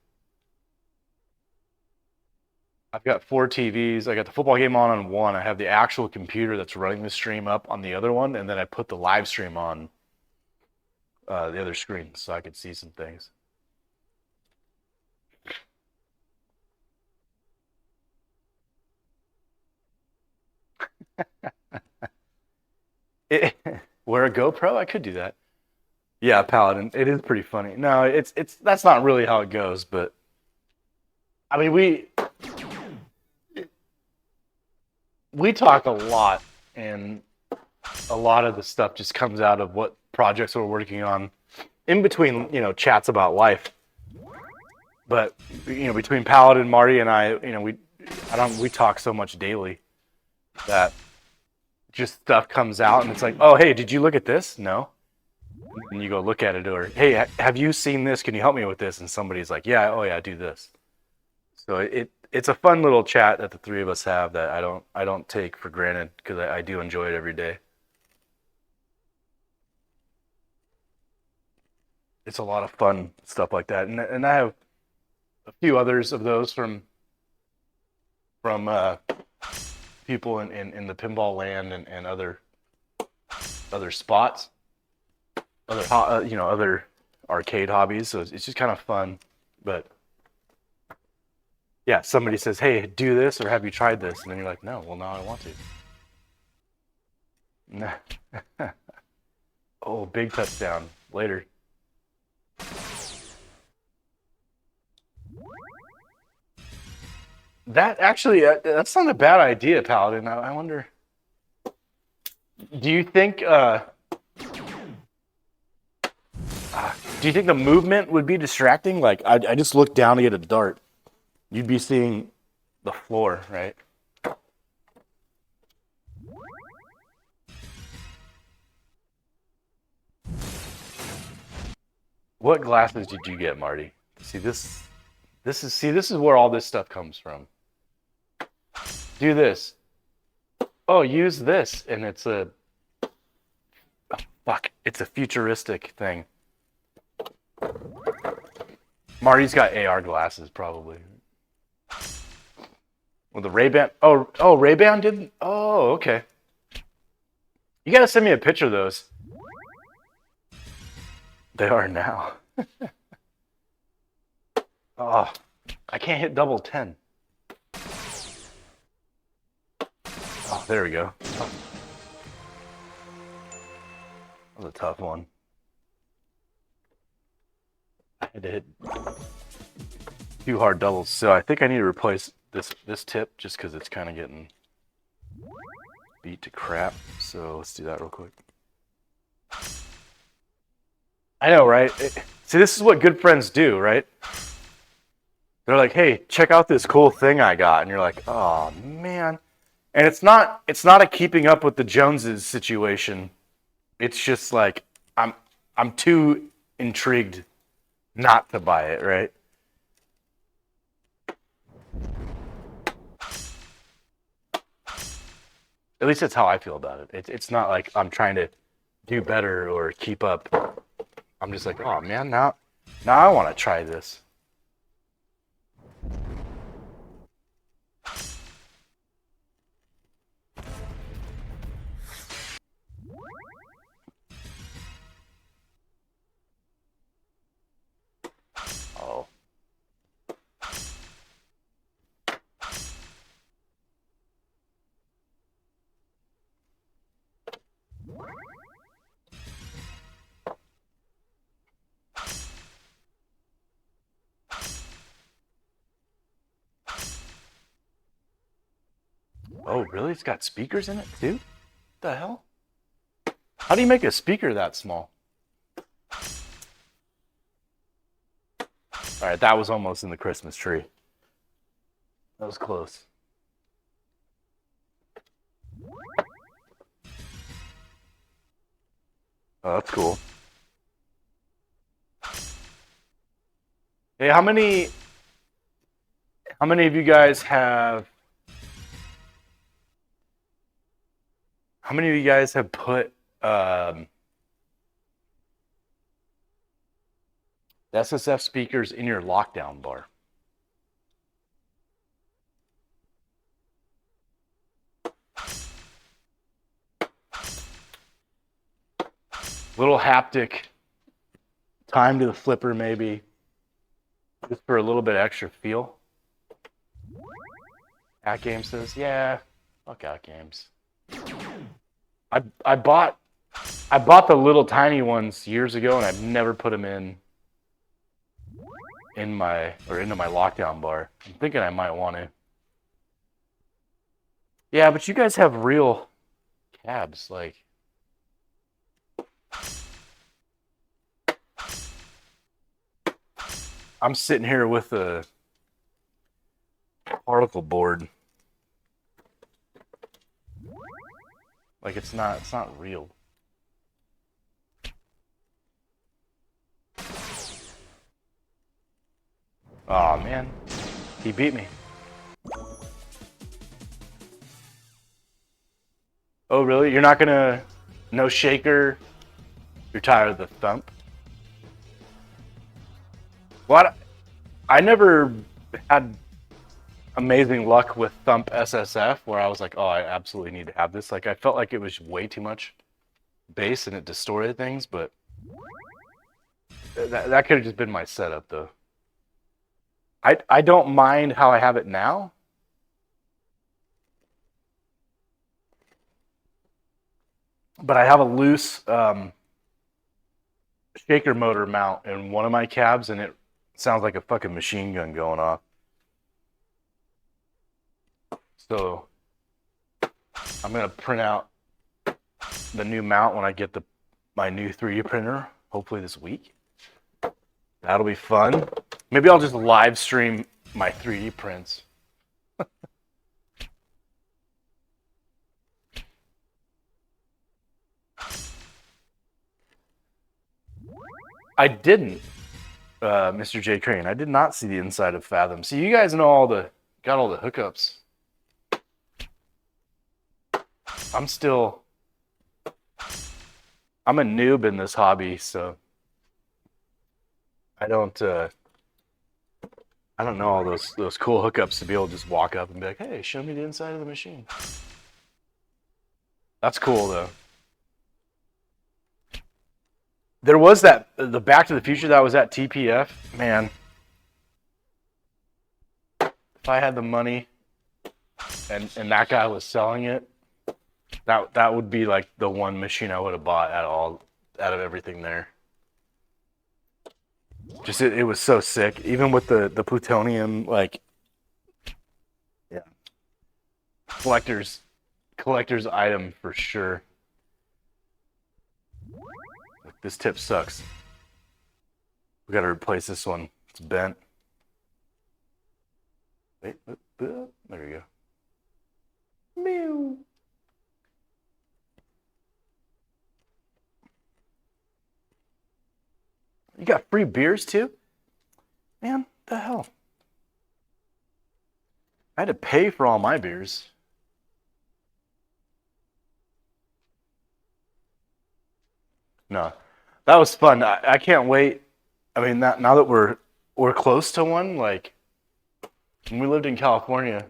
I've got 4 TVs. I got the football game on one. I have the actual computer that's running the stream up on the other one, and then I put the live stream on the other screen so I could see some things. Wear a GoPro? I could do that. Yeah, Paladin. It is pretty funny. No, it's that's not really how it goes, but I mean we talk a lot, and a lot of the stuff just comes out of what projects we're working on in between, chats about life. But between Paladin, Marty, and I, we talk so much daily that just stuff comes out, and it's like, oh, hey, did you look at this? No. And you go look at it, or hey, have you seen this? Can you help me with this? And somebody's like, yeah, oh yeah, do this. So it's a fun little chat that the 3 of us have that I don't take for granted, because I do enjoy it every day. It's a lot of fun stuff like that, and I have a few others of those from people in the pinball land and other spots, other arcade hobbies. So it's just kind of fun. But yeah, somebody says, "Hey, do this," or "Have you tried this?" And then you're like, "No, well, now I want to." Oh, big touchdown later. That actually, that's not a bad idea, Paladin. I wonder. Do you think? Do you think the movement would be distracting? Like, I just looked down to get a dart. You'd be seeing the floor, right? What glasses did you get, Marty? See this is where all this stuff comes from. Do this. oh, use this, and it's a it's a futuristic thing. Marty's got AR glasses, probably. Well, the Ray-Ban. Oh, Ray-Ban didn't. Oh, okay. You gotta send me a picture of those. They are now. Oh, I can't hit double 10. Oh, there we go. That was a tough one. I had to hit 2 hard doubles, so I think I need to replace this tip just because it's kind of getting beat to crap. So let's do that real quick. I know, right? See, this is what good friends do, right? They're like, "Hey, check out this cool thing I got," and you're like, "Oh man!" And it's not a keeping up with the Joneses situation. It's just like I'm too intrigued not to buy it, right? At least that's how I feel about it. It's not like I'm trying to do better or keep up. I'm just like, oh man, now I want to try this. Oh. Oh, really? It's got speakers in it too? What the hell? How do you make a speaker that small? All right, that was almost in the Christmas tree. That was close. Oh, that's cool. Hey, how many of you guys have put SSF speakers in your lockdown bar? Little haptic time to the flipper, maybe, just for a little bit extra feel. At Game says, yeah, fuck At Games. I bought the little tiny ones years ago, and I've never put them into my lockdown bar. I'm thinking I might want to. Yeah, but you guys have real cabs, like. I'm sitting here with a particle board. Like it's not real. Oh man, he beat me. Oh really? You're not gonna no shaker? You're tired of the thump? What? I never had amazing luck with Thump SSF where I was like, oh, I absolutely need to have this. Like I felt like it was way too much bass and it distorted things, but that could have just been my setup though. I don't mind how I have it now. But I have a loose shaker motor mount in one of my cabs, and it sounds like a fucking machine gun going off. So I'm gonna print out the new mount when I get my new 3D printer, hopefully this week. That'll be fun. Maybe I'll just live stream my 3D prints. I didn't, Mr. J. Crane. I did not see the inside of Fathom. See, you guys know got all the hookups. I'm a noob in this hobby, so I don't know all those cool hookups to be able to just walk up and be like, hey, show me the inside of the machine. That's cool though. There was the Back to the Future that was at TPF. Man, if I had the money and that guy was selling it, that would be like the one machine I would have bought out of everything there. Just it was so sick, even with the plutonium, like, yeah, collector's item for sure. This tip sucks. We gotta replace this one. It's bent. Wait, there we go. Meow. You got free beers too? Man, the hell. I had to pay for all my beers. No, that was fun. I can't wait. I mean, now that we're close to one, like when we lived in California.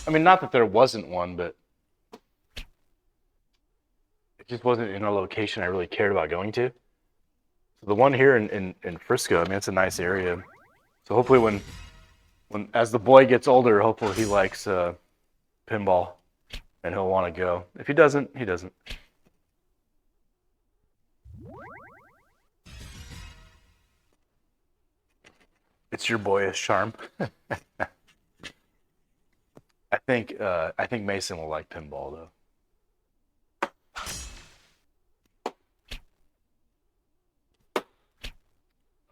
I mean, not that there wasn't one, but it just wasn't in a location I really cared about going to. So the one here in Frisco, I mean, it's a nice area. So hopefully when as the boy gets older, hopefully he likes pinball and he'll want to go. If he doesn't, he doesn't. It's your boyish charm. I think Mason will like pinball though.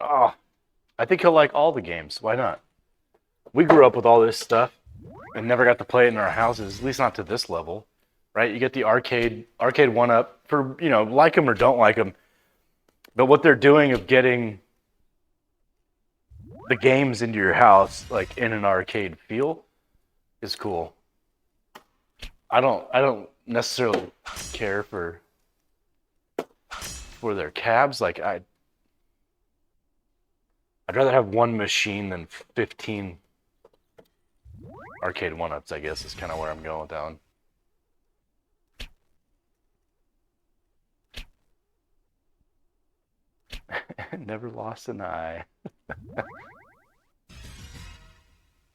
Oh, I think he'll like all the games. Why not? We grew up with all this stuff and never got to play it in our houses, at least not to this level, right? You get the arcade 1-up for, like them or don't like them. But what they're doing of getting the games into your house, like in an arcade feel, is cool. I don't necessarily care for their cabs. Like I'd rather have one machine than 15 arcade 1-ups, I guess, is kind of where I'm going with that one. Never lost an eye.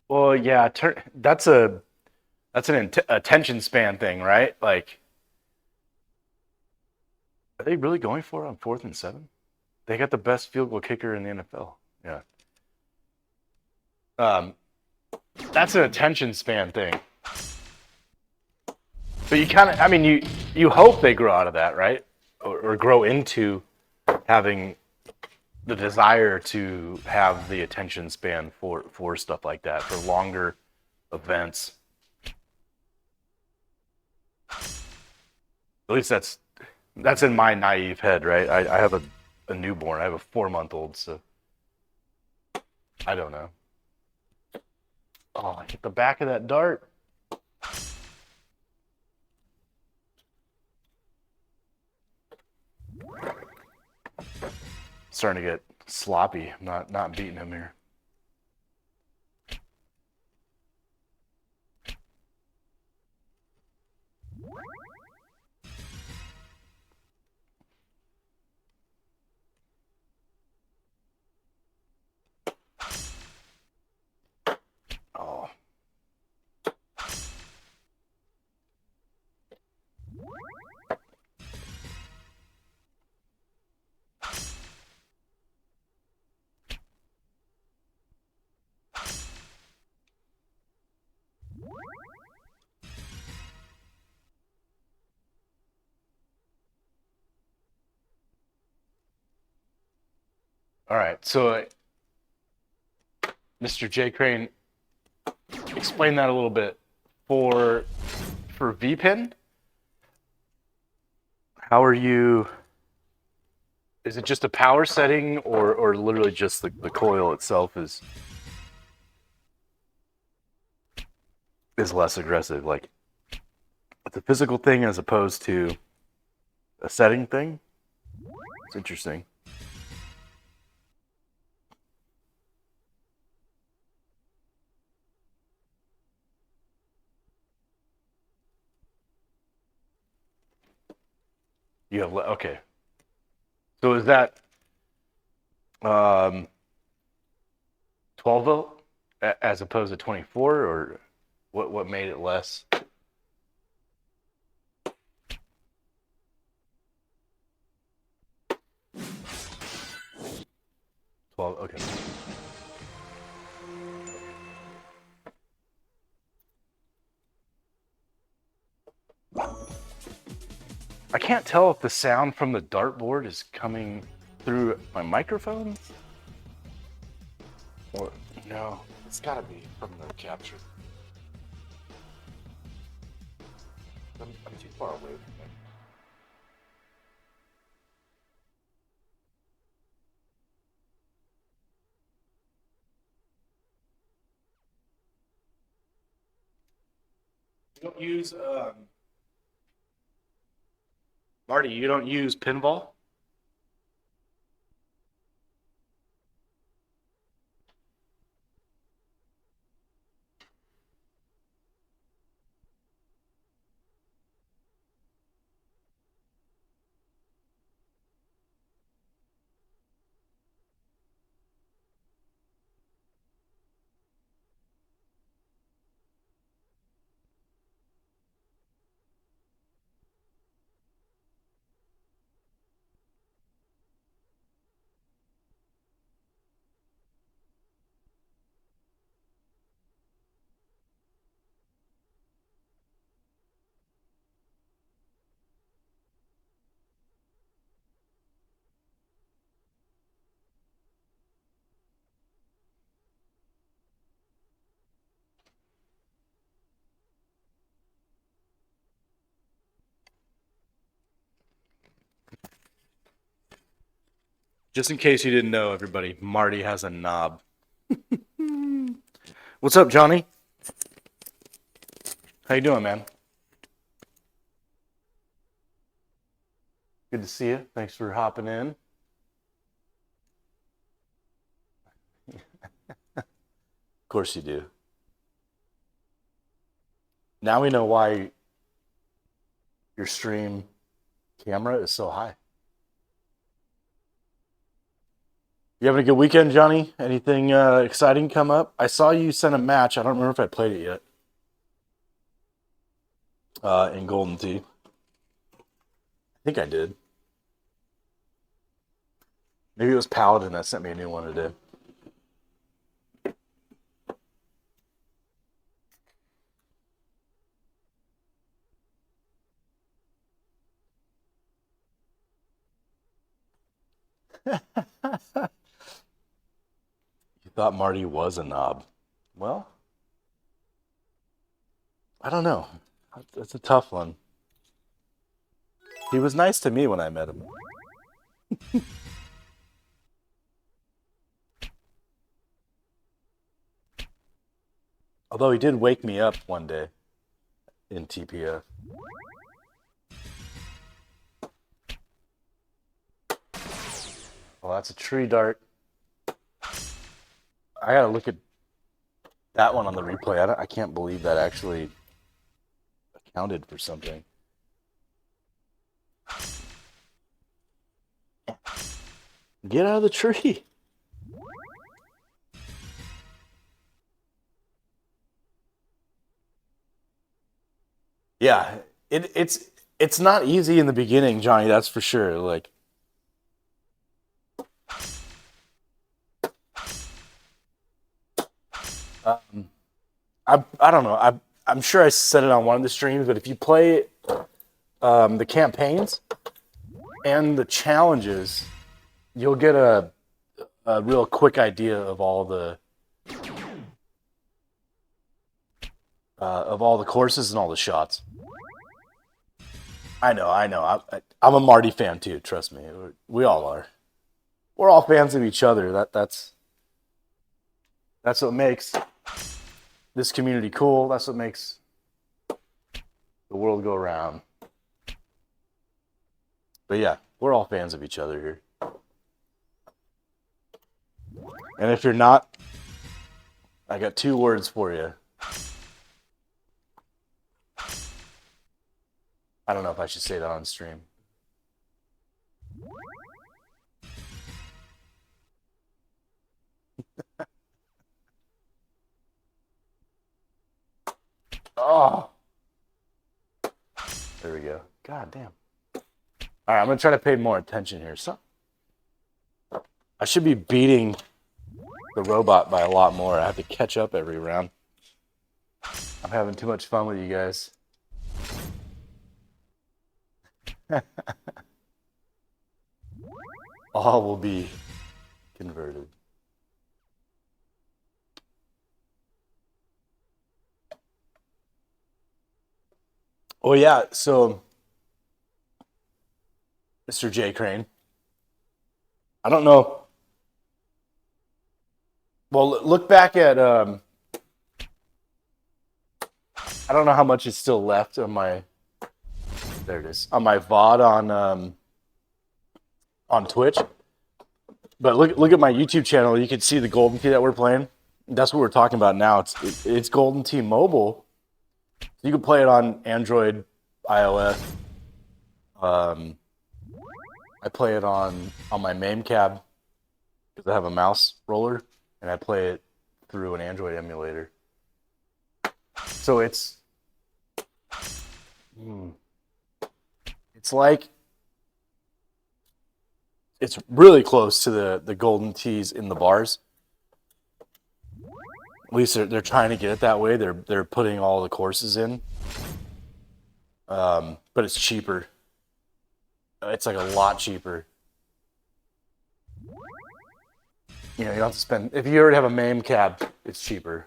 Well, yeah, that's an attention span thing, right? Like, are they really going for it on 4th and 7? They got the best field goal kicker in the NFL. Yeah. That's an attention span thing. But you kind of, I mean, you hope they grow out of that, right? Or grow into having the desire to have the attention span for stuff like that, for longer events. At least that's in my naive head, right? I have a newborn. I have a 4-month-old, so I don't know. Oh, I hit the back of that dart. Starting to get sloppy. I'm not beating him here. Oh. All right, so Mr. J. Crane, explain that a little bit. For VPN, how are you? Is it just a power setting, or literally just the coil itself is less aggressive? Like, It's a physical thing as opposed to a setting thing. It's interesting. You have okay. So is that 12 volt as opposed to 24, or what made it less? 12. Okay. I can't tell if the sound from the dartboard is coming through my microphone or no. It's got to be from the capture. I'm too far away from it. You don't use Marty. You don't use pinball. Just in case you didn't know, everybody, Marty has a knob. What's up, Johnny? How you doing, man? Good to see you. Thanks for hopping in. Of course you do. Now we know why your stream camera is so high. You having a good weekend, Johnny? Anything exciting come up? I saw you sent a match. I don't remember if I played it yet. In Golden Tee. I think I did. Maybe it was Paladin that sent me a new one today. You thought Marty was a knob. Well, I don't know. That's a tough one. He was nice to me when I met him. Although he did wake me up one day in TPF. Well, that's a tree dart. I gotta look at that one on the replay. I can't believe that actually accounted for something. Get out of the tree. Yeah, it's not easy in the beginning, Johnny. That's for sure. Like, I don't know. I'm sure I said it on one of the streams, but if you play the campaigns and the challenges, you'll get a real quick idea of all the courses and all the shots. I know. I'm a Marty fan too. Trust me, we all are. We're all fans of each other. That's what makes this community cool. That's what makes the world go round. But yeah, we're all fans of each other here. And if you're not, I got 2 words for you. I don't know if I should say that on stream. Oh. There we go. God damn. All right, I'm going to try to pay more attention here. So I should be beating the robot by a lot more. I have to catch up every round. I'm having too much fun with you guys. All will be converted. Oh yeah, so Mr. J. Crane. I don't know. Well, look back at I don't know how much is still left on my. There it is on my VOD on Twitch. But look at my YouTube channel. You can see the Golden Tee that we're playing. That's what we're talking about now. It's Golden Tee Mobile. You can play it on Android, iOS. I play it on my MAME cab because I have a mouse roller, and I play it through an Android emulator. So it's like it's really close to the Golden Tees in the bars. At least they're trying to get it that way. They're putting all the courses in, but it's cheaper. It's like a lot cheaper. You don't have to spend. If you already have a MAME cab, it's cheaper.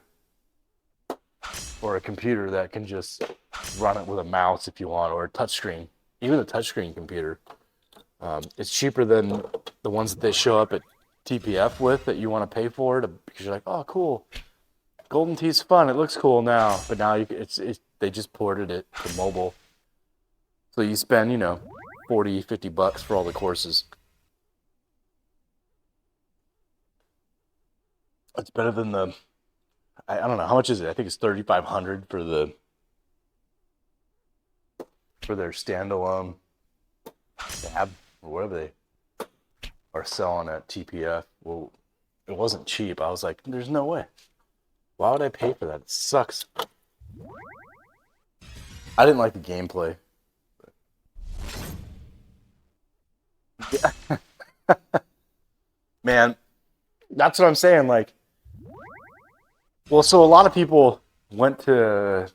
Or a computer that can just run it with a mouse if you want, or a touchscreen. Even a touchscreen computer. It's cheaper than the ones that they show up at TPF with that you want to pay for because you're like, oh, cool. Golden Tee's fun. It looks cool now, but now they just ported it to mobile. So you spend, $40, $50 for all the courses. It's better than I don't know how much is it. I think it's $3,500 for their standalone tab or whatever they are selling at TPF. Well, it wasn't cheap. I was like, there's no way. Why would I pay for that? It sucks. I didn't like the gameplay. Yeah. Man, that's what I'm saying. Like, well, so a lot of people went to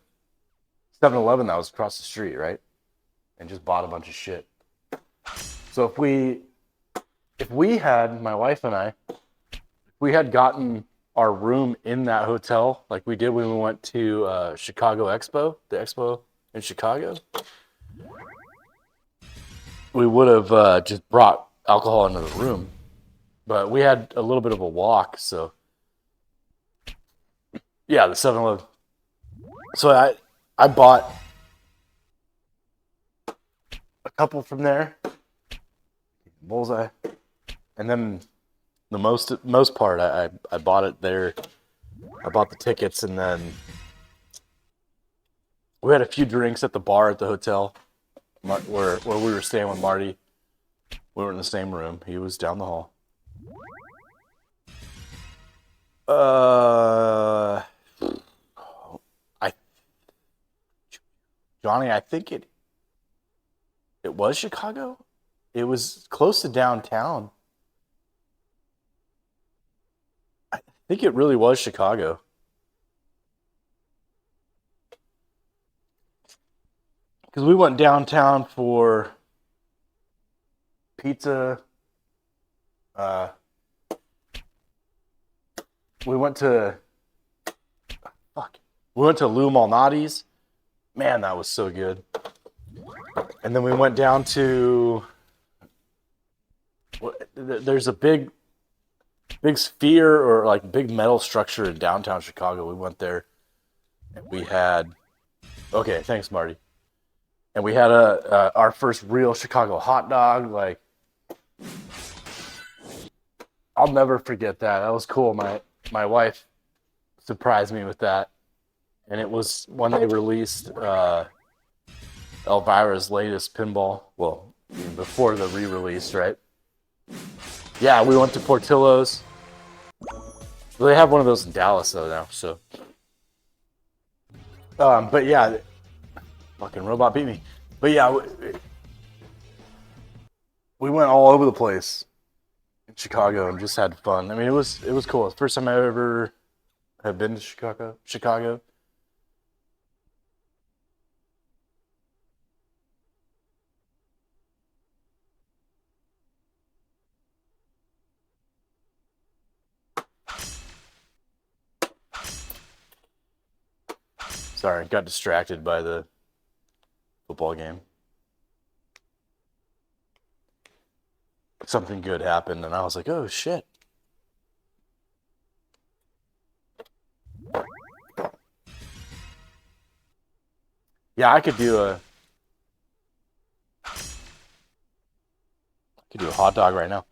7-Eleven that was across the street, right? And just bought a bunch of shit. So if we had, my wife and I, if we had gotten our room in that hotel like we did when we went to Chicago Expo, the expo in Chicago, we would have just brought alcohol into the room. But we had a little bit of a walk, so yeah, the 7-Eleven. So I bought a couple from there, bullseye, and then the most part I bought it there. I bought the tickets, and then we had a few drinks at the bar at the hotel where we were staying with Marty. We were in the same room. He was down the hall. Johnny, I think it was Chicago. It was close to downtown. I think it really was Chicago. Because we went downtown for pizza. We went to Lou Malnati's. Man, that was so good. And then we went down to, there's a big sphere or like big metal structure in downtown Chicago. We went there and we had, okay, thanks, Marty. and we had our first real Chicago hot dog. Like, I'll never forget that. That was cool. My wife surprised me with that, and it was when they released Elvira's latest pinball. Well, before the re-release, right? Yeah, we went to Portillo's. Well, they have one of those in Dallas though now. So, but yeah, fucking robot beat me. But yeah, we went all over the place in Chicago and just had fun. I mean, it was cool. It's the first time I ever have been to Chicago. Sorry, got distracted by the football game. Something good happened, and I was like, "Oh shit!" Yeah, I could do a hot dog right now.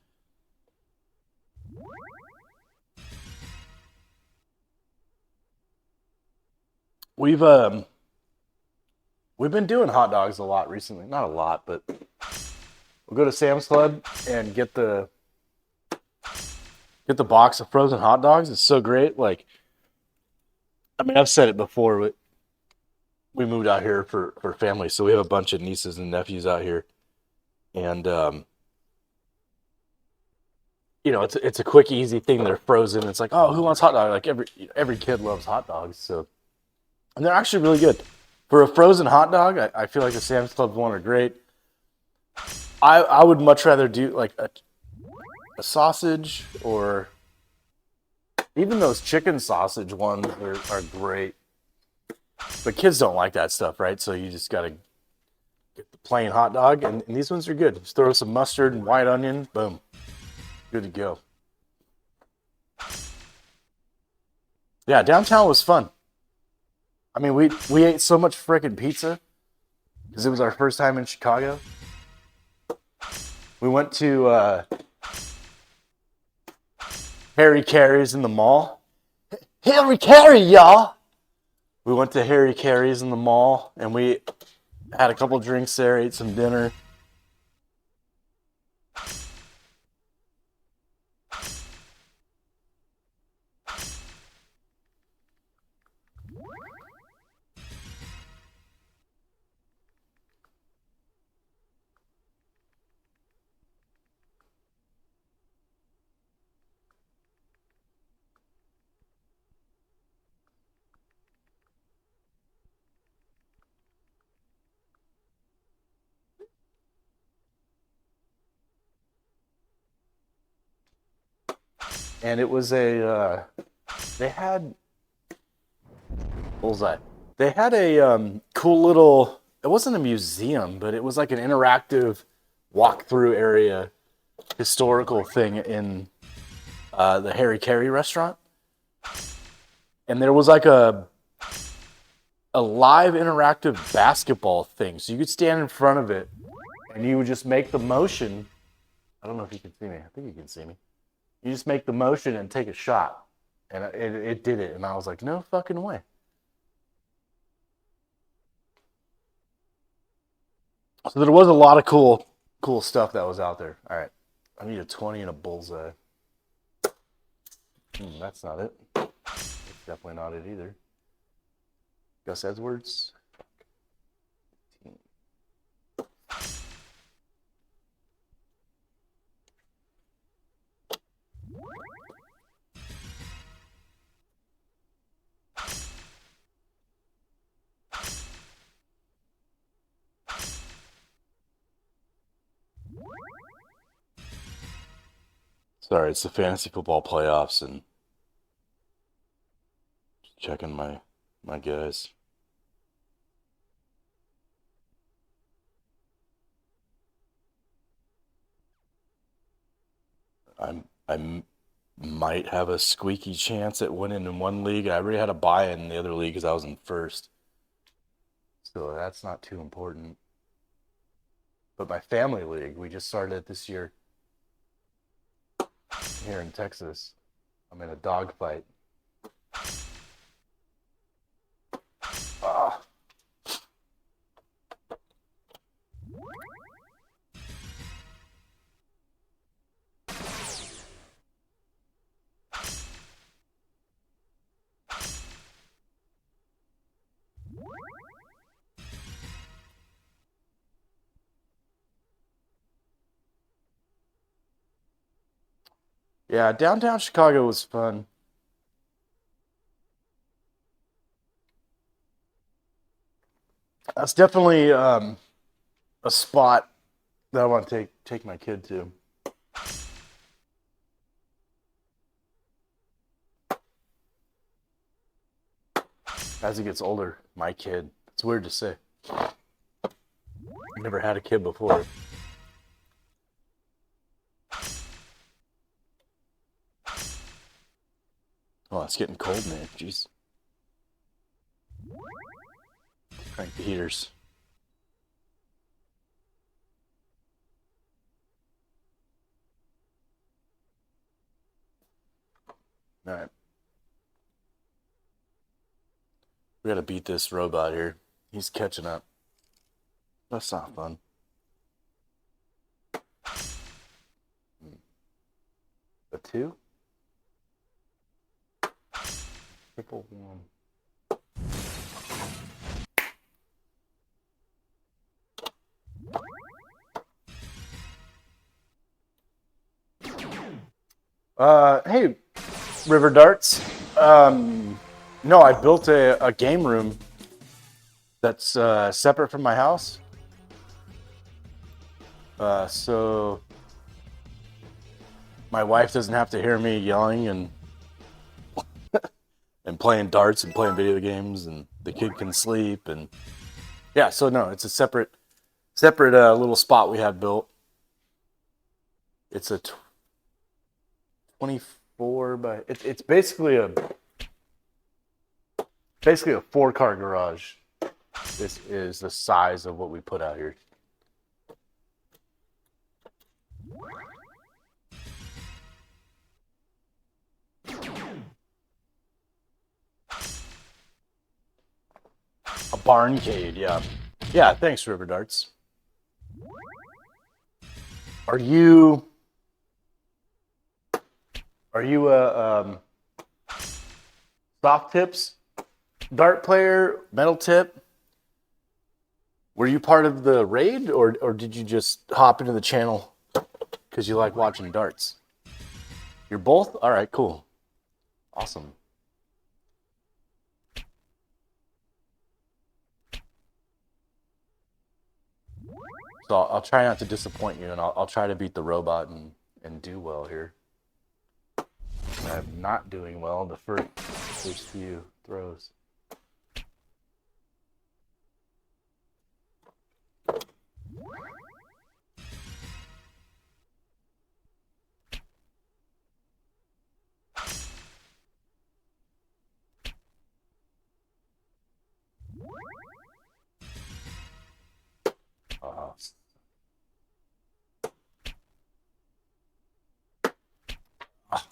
We've we've been doing hot dogs a lot recently. Not a lot, but we'll go to Sam's Club and get the box of frozen hot dogs. It's so great. Like, I mean, I've said it before, but we moved out here for family, so we have a bunch of nieces and nephews out here, and you know, it's a quick, easy thing. They're frozen. It's like, oh, who wants hot dog? Like every kid loves hot dogs, so and they're actually really good. For a frozen hot dog, I feel like the Sam's Club one are great. I would much rather do like a sausage, or even those chicken sausage ones are great. But kids don't like that stuff, right? So you just gotta get the plain hot dog, and these ones are good. Just throw some mustard and white onion, boom, good to go. Yeah, downtown was fun. I mean, we ate so much freaking pizza because it was our first time in Chicago. We went to Harry Carey's in the mall. Harry Carey, y'all! We went to Harry Carey's in the mall, and we had a couple drinks there, ate some dinner. And it was they had bullseye. They had a cool little. It wasn't a museum, but it was like an interactive walkthrough area, historical thing in the Harry Carey restaurant. And there was like a live interactive basketball thing, so you could stand in front of it, and you would just make the motion. I don't know if you can see me. I think you can see me. You just make the motion and take a shot, and it did it. And I was like, no fucking way. So there was a lot of cool stuff that was out there. All right, I need a 20 and a bullseye. That's not it. That's definitely not it either. Gus Edwards. Sorry, it's the fantasy football playoffs, and checking my guys. I might have a squeaky chance at winning in one league. I already had a buy in the other league because I was in first, so that's not too important. but my family league, we just started it this year here in Texas. I'm in a dog fight. Ah. Yeah, downtown Chicago was fun. That's definitely a spot that I want to take my kid to. As he gets older, my kid. It's weird to say. I've never had a kid before. Oh, it's getting cold, man. Jeez. Crank the heaters. All right. We gotta beat this robot here. He's catching up. That's not fun. A 2? Triple 1. Hey, River Darts. No, I built a game room that's separate from my house. So my wife doesn't have to hear me yelling and playing darts and playing video games, and the kid can sleep. And yeah, so no, it's a separate little spot we have built. It's a 24 by. It's basically a 4-car garage. This is the size of what we put out here. A barncade, yeah. Yeah, thanks, River Darts. Are you a soft tips dart player, metal tip? Were you part of the raid, or did you just hop into the channel because you like watching darts? You're both? All right, cool. Awesome. So I'll try not to disappoint you, and I'll try to beat the robot and do well here. I'm not doing well the first few throws.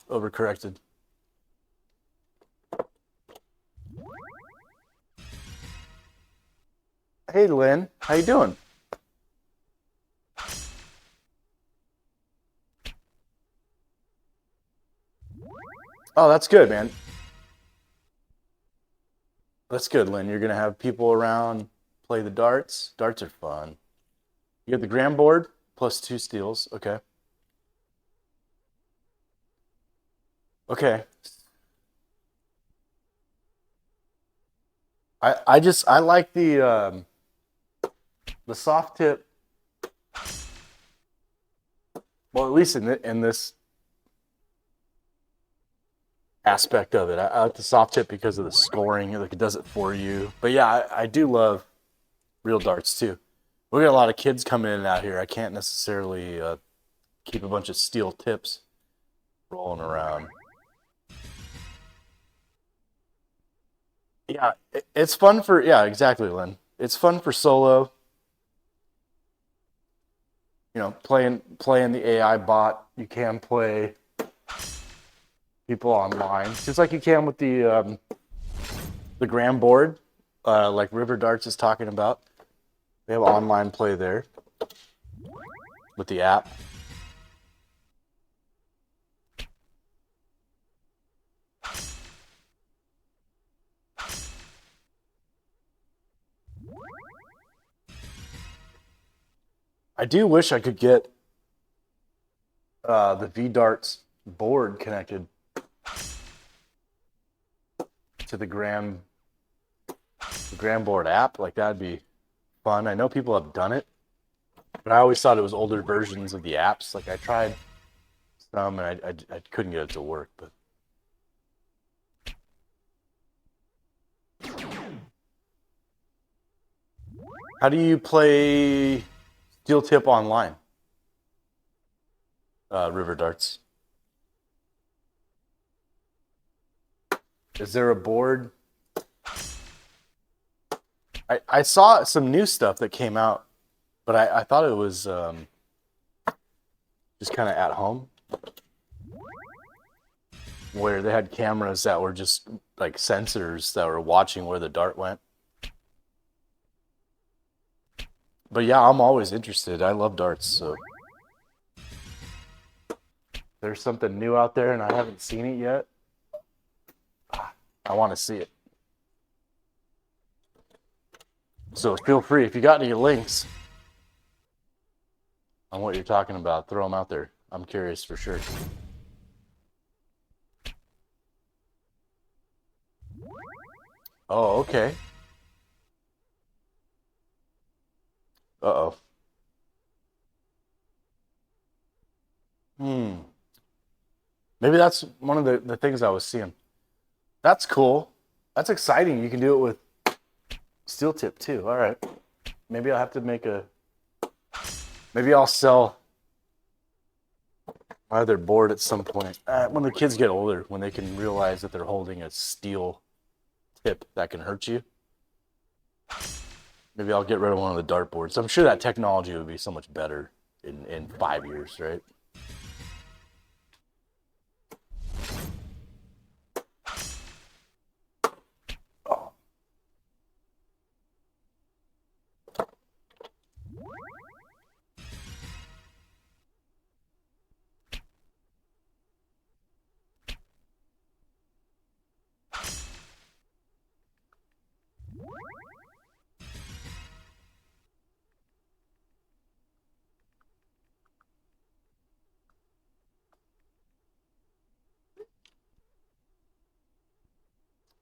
Overcorrected. Hey, Lynn, how you doing? Oh, that's good, man. That's good, Lynn. You're gonna have people around play the darts. Darts are fun. You get the gram board plus 2 steals. Okay. Okay. I like the soft tip. Well, at least in this aspect of it, I like the soft tip because of the scoring. Like it does it for you. But yeah, I do love real darts too. We got a lot of kids coming in and out here. I can't necessarily keep a bunch of steel tips rolling around. Yeah, it's fun for, yeah, exactly, Lynn. It's fun for solo. playing the AI bot. You can play people online, just like you can with the Gram board, like vDarts is talking about. They have online play there with the app. I do wish I could get the vDarts board connected to the Gram board app. Like, that'd be fun. I know people have done it, but I always thought it was older versions of the apps. Like, I tried some and I couldn't get it to work. But how do you play Steel Tip online? vDarts. Is there a board? I saw some new stuff that came out, but I thought it was just kind of at home, where they had cameras that were just like sensors that were watching where the dart went. But yeah, I'm always interested. I love darts, so there's something new out there and I haven't seen it yet. I want to see it. So feel free, if you got any links on what you're talking about, throw them out there. I'm curious for sure. Oh, okay. Uh-oh. Maybe that's one of the things I was seeing. That's cool. That's exciting. You can do it with Steel Tip too. All right. Maybe I'll have to maybe I'll sell my other board at some point. When the kids get older, when they can realize that they're holding a steel tip that can hurt you. Maybe I'll get rid of one of the dart boards. I'm sure that technology would be so much better in 5 years, right?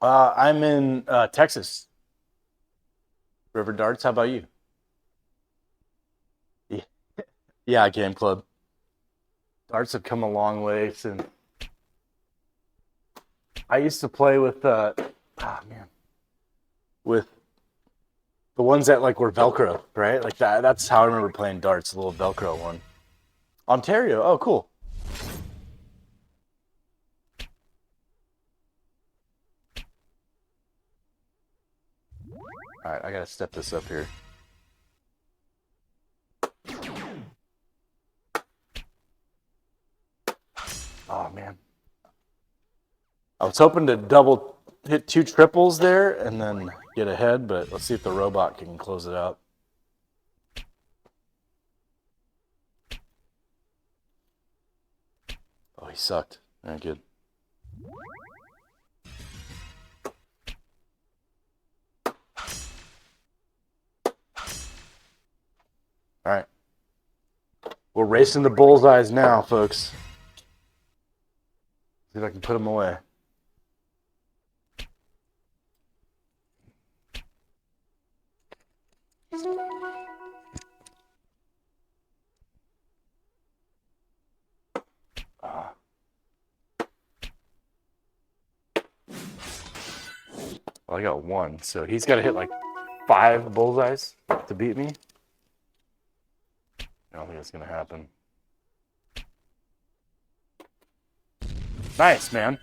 I'm in Texas. vDarts, how about you? Yeah, Game Club. Darts have come a long way since. I used to play with with the ones that like were Velcro, right? Like that. That's how I remember playing darts. The little Velcro one. Ontario. Oh, cool. All right, I gotta step this up here. Oh man, I was hoping to hit 2 triples there and then get ahead, but let's see if the robot can close it out. Oh, he sucked. Very good. All right. We're racing the bullseyes now, folks. See if I can put them away. Well, I got 1, so he's got to hit like 5 bullseyes to beat me. I don't think that's gonna happen. Nice, man.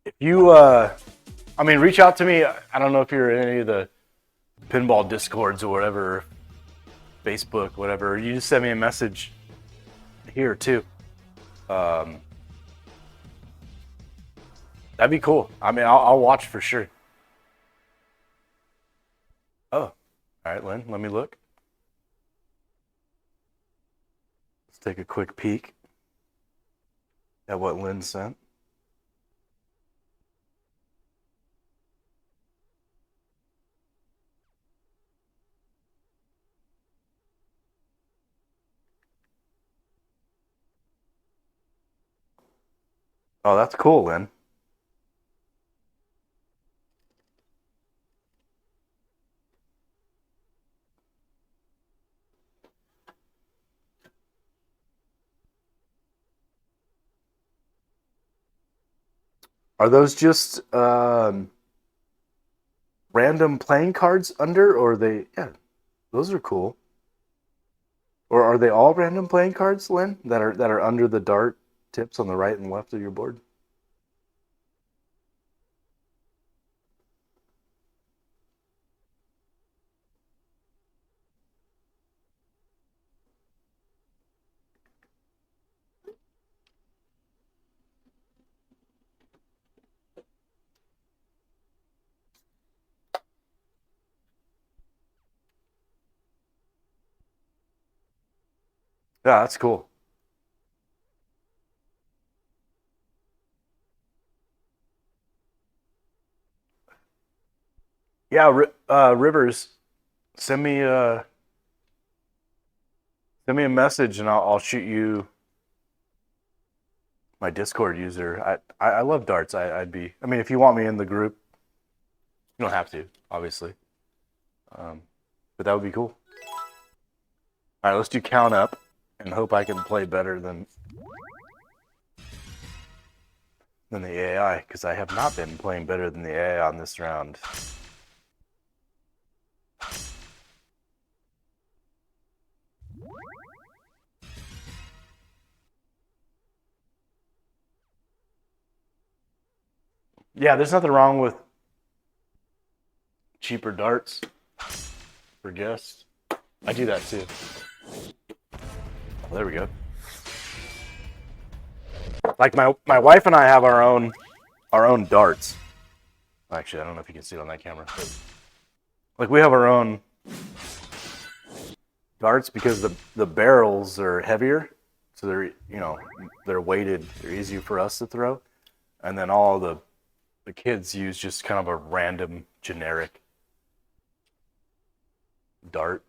If you, reach out to me. I don't know if you're in any of the pinball discords or whatever. Facebook, whatever. You just send me a message here too. That'd be cool. I mean, I'll watch for sure. Oh, all right, Lynn, let me look. Let's take a quick peek at what Lynn sent. Oh, that's cool, Lynn. Are those just random playing cards under, or are they? Yeah, those are cool. Or are they all random playing cards, Lynn, that are under the dart tips on the right and left of your board? Yeah, that's cool. Yeah, Rivers, send me send me a message and I'll shoot you my Discord user. I love darts. I'd be. I mean, if you want me in the group, you don't have to, obviously. Um, but that would be cool. All right, let's do count up and hope I can play better than the AI because I have not been playing better than the AI on this round. Yeah, there's nothing wrong with cheaper darts for guests. I do that too. Oh, there we go. Like my wife and I have our own darts. Actually, I don't know if you can see it on that camera. But like we have our own darts because the barrels are heavier, so they're weighted. They're easier for us to throw, and then all the kids use just kind of a random generic dart.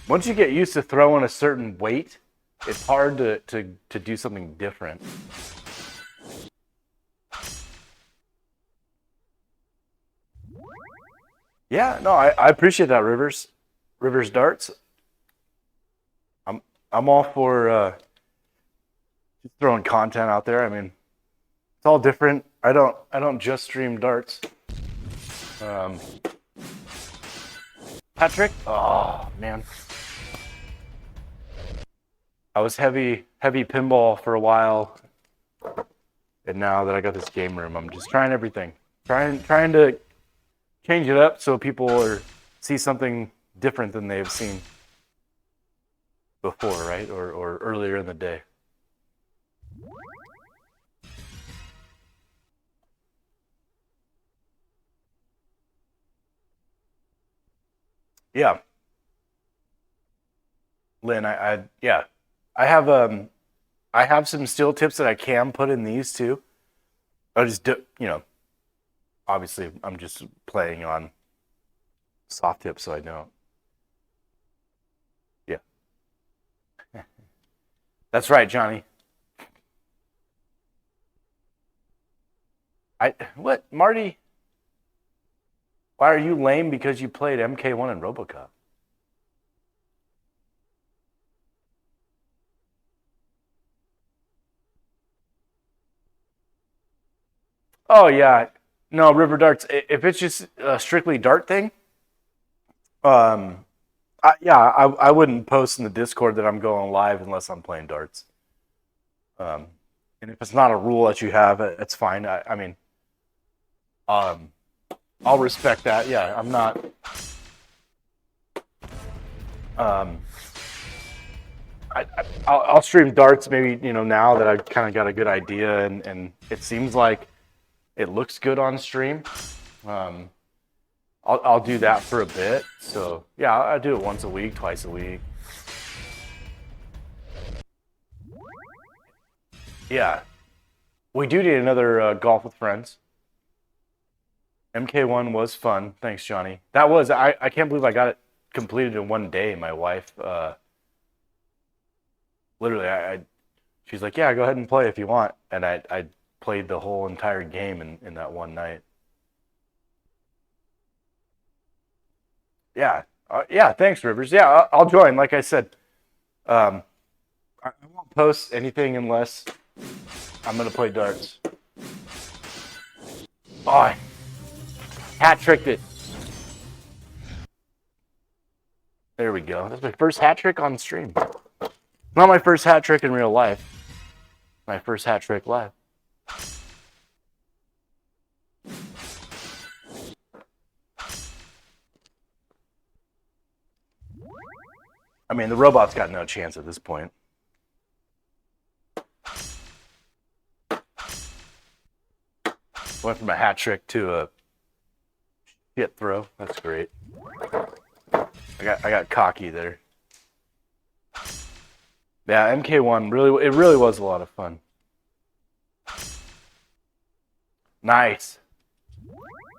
Once you get used to throwing a certain weight, it's hard to do something different. Yeah, no, I appreciate that, Rivers Darts. I'm all for just throwing content out there. I mean, it's all different. I don't just stream darts. Um, Patrick, oh man, I was heavy pinball for a while, and now that I got this game room, I'm just trying everything, trying to change it up so people see something different than they've seen before, right? Or earlier in the day. Yeah, Lynn, yeah, I have I have some steel tips that I can put in these too. I just do, obviously I'm just playing on soft tips, so I don't. Yeah, that's right, Johnny. What, Marty? Why are you lame because you played MK1 and RoboCop? Oh yeah, no River Darts. If it's just a strictly dart thing, um, I wouldn't post in the Discord that I'm going live unless I'm playing darts. Um, And if it's not a rule that you have, it's fine. I mean, I'll respect that. Yeah, I'm not. I'll stream darts maybe now that I've kind of got a good idea and it seems like it looks good on stream. I'll do that for a bit. So yeah, I do it once a week, twice a week. Yeah, we do need another golf with friends. MK1 was fun. Thanks, Johnny. That was I can't believe I got it completed in one day. My wife, literally, she's like, yeah, go ahead and play if you want, and I played the whole entire game in that one night. Yeah, yeah. Thanks, Rivers. Yeah, I'll join. Like I said, I won't post anything unless I'm gonna play darts. Oh, I hat tricked it. There we go. That's my first hat trick on stream. Not my first hat trick in real life. My first hat trick live. I mean, the robot's got no chance at this point. Went from a hat trick to a shit throw. That's great. I got cocky there. Yeah, MK1 it really was a lot of fun. Nice.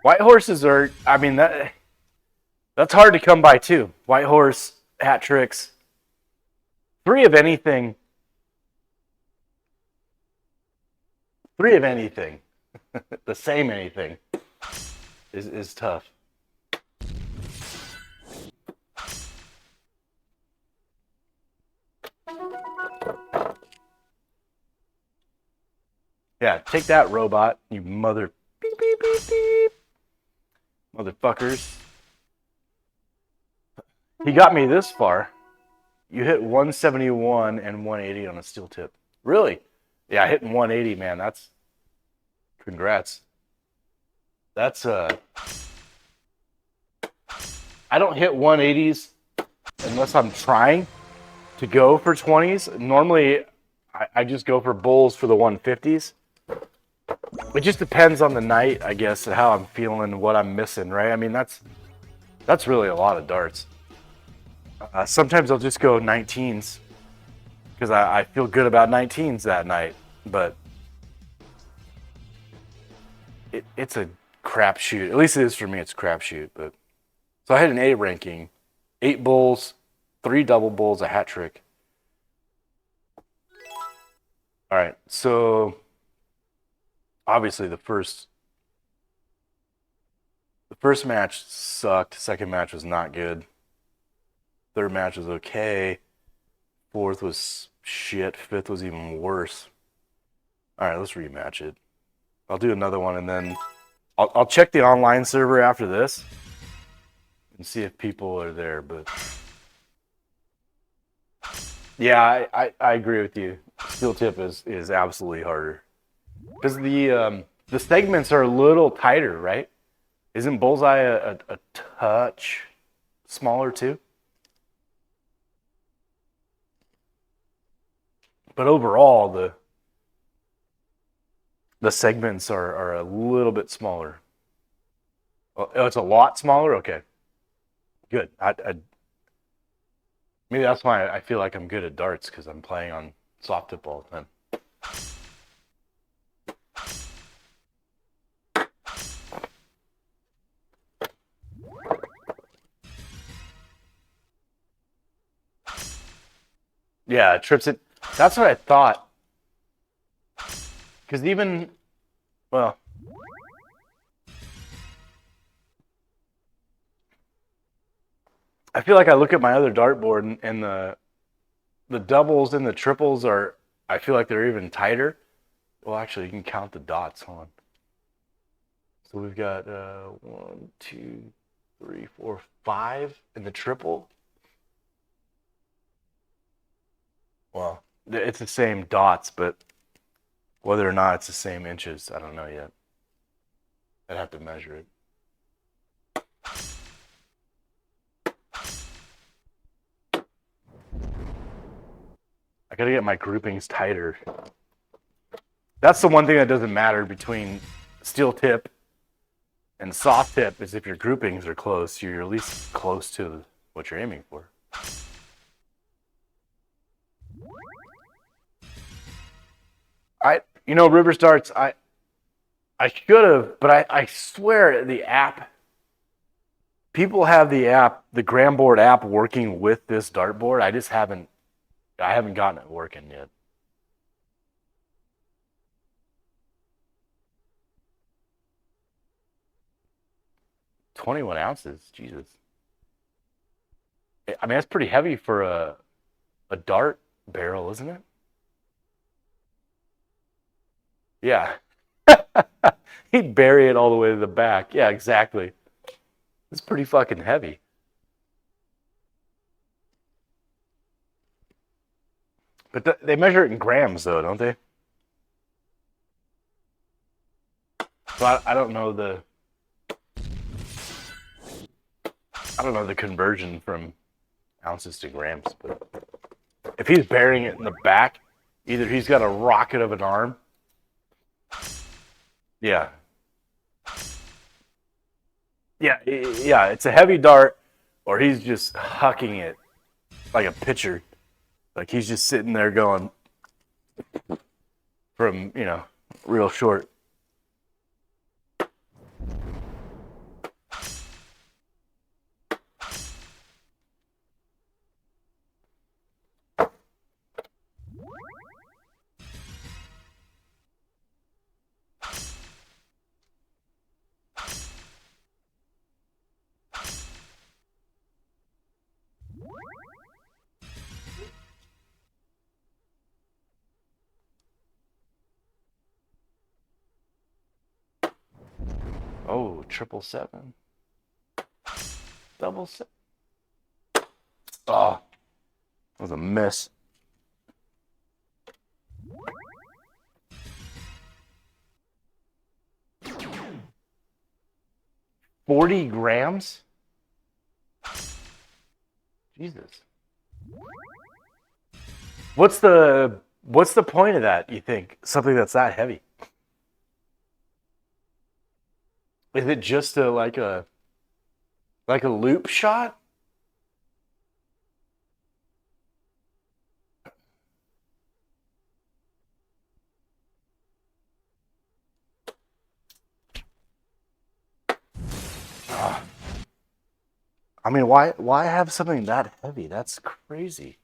White horses are, I mean, that's hard to come by too. White horse, hat tricks. 3 of anything. 3 of anything. The same anything is tough. Yeah, take that, robot, you mother beep beep beep beep. Motherfuckers. He got me this far. You hit 171 and 180 on a steel tip. Really? Yeah, hitting 180, man. That's congrats. That's I don't hit 180s unless I'm trying to go for 20s. Normally I just go for bulls for the 150s. It just depends on the night, I guess, how I'm feeling, what I'm missing, right? I mean, that's really a lot of darts. Sometimes I'll just go 19s because I feel good about 19s that night, but it's a crapshoot. At least it is for me. It's a crapshoot. But so I had an A ranking, 8 bulls, 3 double bulls, a hat trick. All right, so obviously the first match sucked. Second match was not good. Third match was okay. Fourth was shit. Fifth was even worse. All right, let's rematch it. I'll do another one, and then I'll check the online server after this and see if people are there. But yeah, I agree with you. Steel tip is absolutely harder because the segments are a little tighter, right? Isn't bullseye a touch smaller too? But overall, the segments are a little bit smaller. Oh, it's a lot smaller? Okay. Good. Maybe that's why I feel like I'm good at darts, because I'm playing on soft tip all the time. Yeah, it trips it. That's what I thought. Because even, well, I feel like I look at my other dartboard and the doubles and the triples are, I feel like they're even tighter. Well, actually, you can count the dots. Hold on. So we've got 1, 2, 3, 4, 5 in the triple. Well, it's the same dots, but Whether or not it's the same inches, I don't know yet. I'd have to measure it. I gotta get my groupings tighter. That's the one thing that doesn't matter between steel tip and soft tip is if your groupings are close, you're at least close to what you're aiming for. Rivers darts, I should have, but I swear the app, people have the app, the Gramboard app working with this dartboard. I haven't gotten it working yet. $21 ounces, Jesus. I mean, that's pretty heavy for a dart barrel, isn't it? Yeah. He'd bury it all the way to the back. Yeah, exactly. It's pretty fucking heavy. But they measure it in grams, though, don't they? So I don't know the conversion from ounces to grams, but if he's burying it in the back, either he's got a rocket of an arm. Yeah. Yeah, it's a heavy dart, or he's just hucking it like a pitcher. Like he's just sitting there going from, real short. Oh, 777. 777. Oh, that was a miss. $40 grams? Jesus. What's the point of that, you think? Something that's that heavy? Is it just like a loop shot? I mean, why have something that heavy? That's crazy.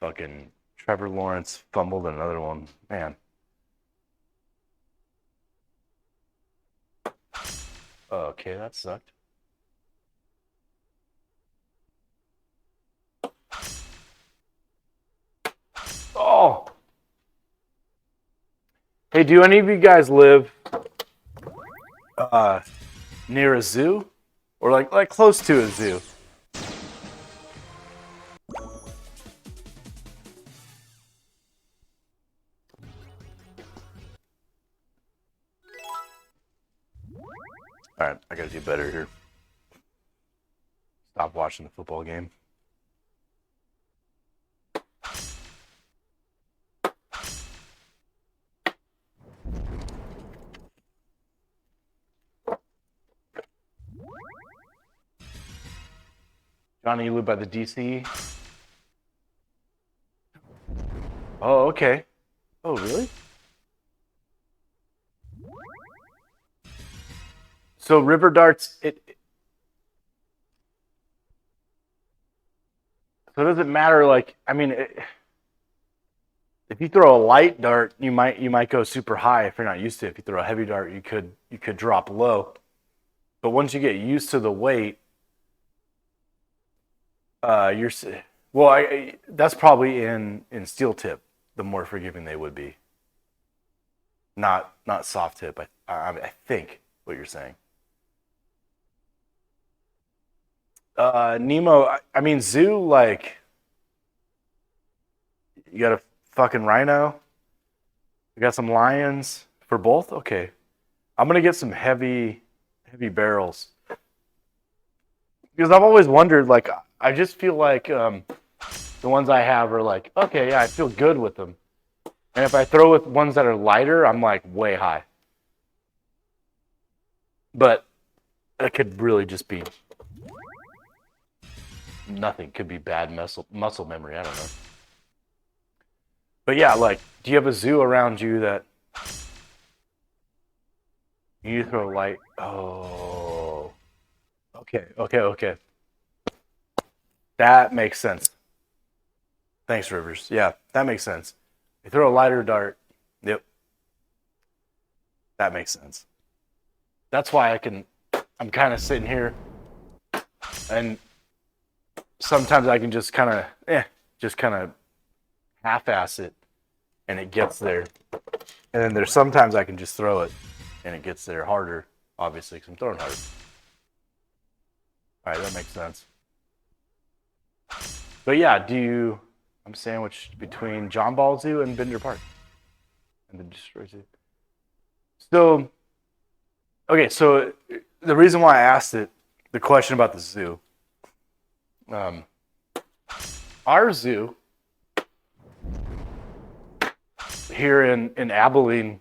Fucking Trevor Lawrence fumbled another one. Man. Okay, that sucked. Oh. Hey, do any of you guys live near a zoo? Or like close to a zoo? All right, I gotta do better here. Stop watching the football game. Johnny, you live by the DC? Oh, okay. Oh, really? So river darts, so it doesn't matter, like, I mean, if you throw a light dart, you might go super high if you're not used to it. If you throw a heavy dart, you could drop low. But once you get used to the weight, you're well. That's probably in steel tip. The more forgiving they would be, not soft tip. I think what you're saying. Nemo. I mean, zoo. Like you got a fucking rhino. You got some lions for both. Okay, I'm gonna get some heavy barrels because I've always wondered. Like, I just feel like the ones I have are like, okay, yeah, I feel good with them. And if I throw with ones that are lighter, I'm like way high. But it could really just be nothing. Could be bad muscle memory. I don't know. But yeah, like, do you have a zoo around you that you throw light? Oh, okay. That makes sense. Thanks, Rivers. Yeah, that makes sense. You throw a lighter dart. Yep, that makes sense. That's why I'm kind of sitting here, and sometimes I can just just kind of half-ass it, and it gets there. And then there's sometimes I can just throw it, and it gets there harder, obviously, because I'm throwing harder. All right, that makes sense. But yeah, I'm sandwiched between John Ball Zoo and Bender Park, and the Destroy Zoo. So, okay, so the reason why I asked the question about the zoo, um, our zoo here in Abilene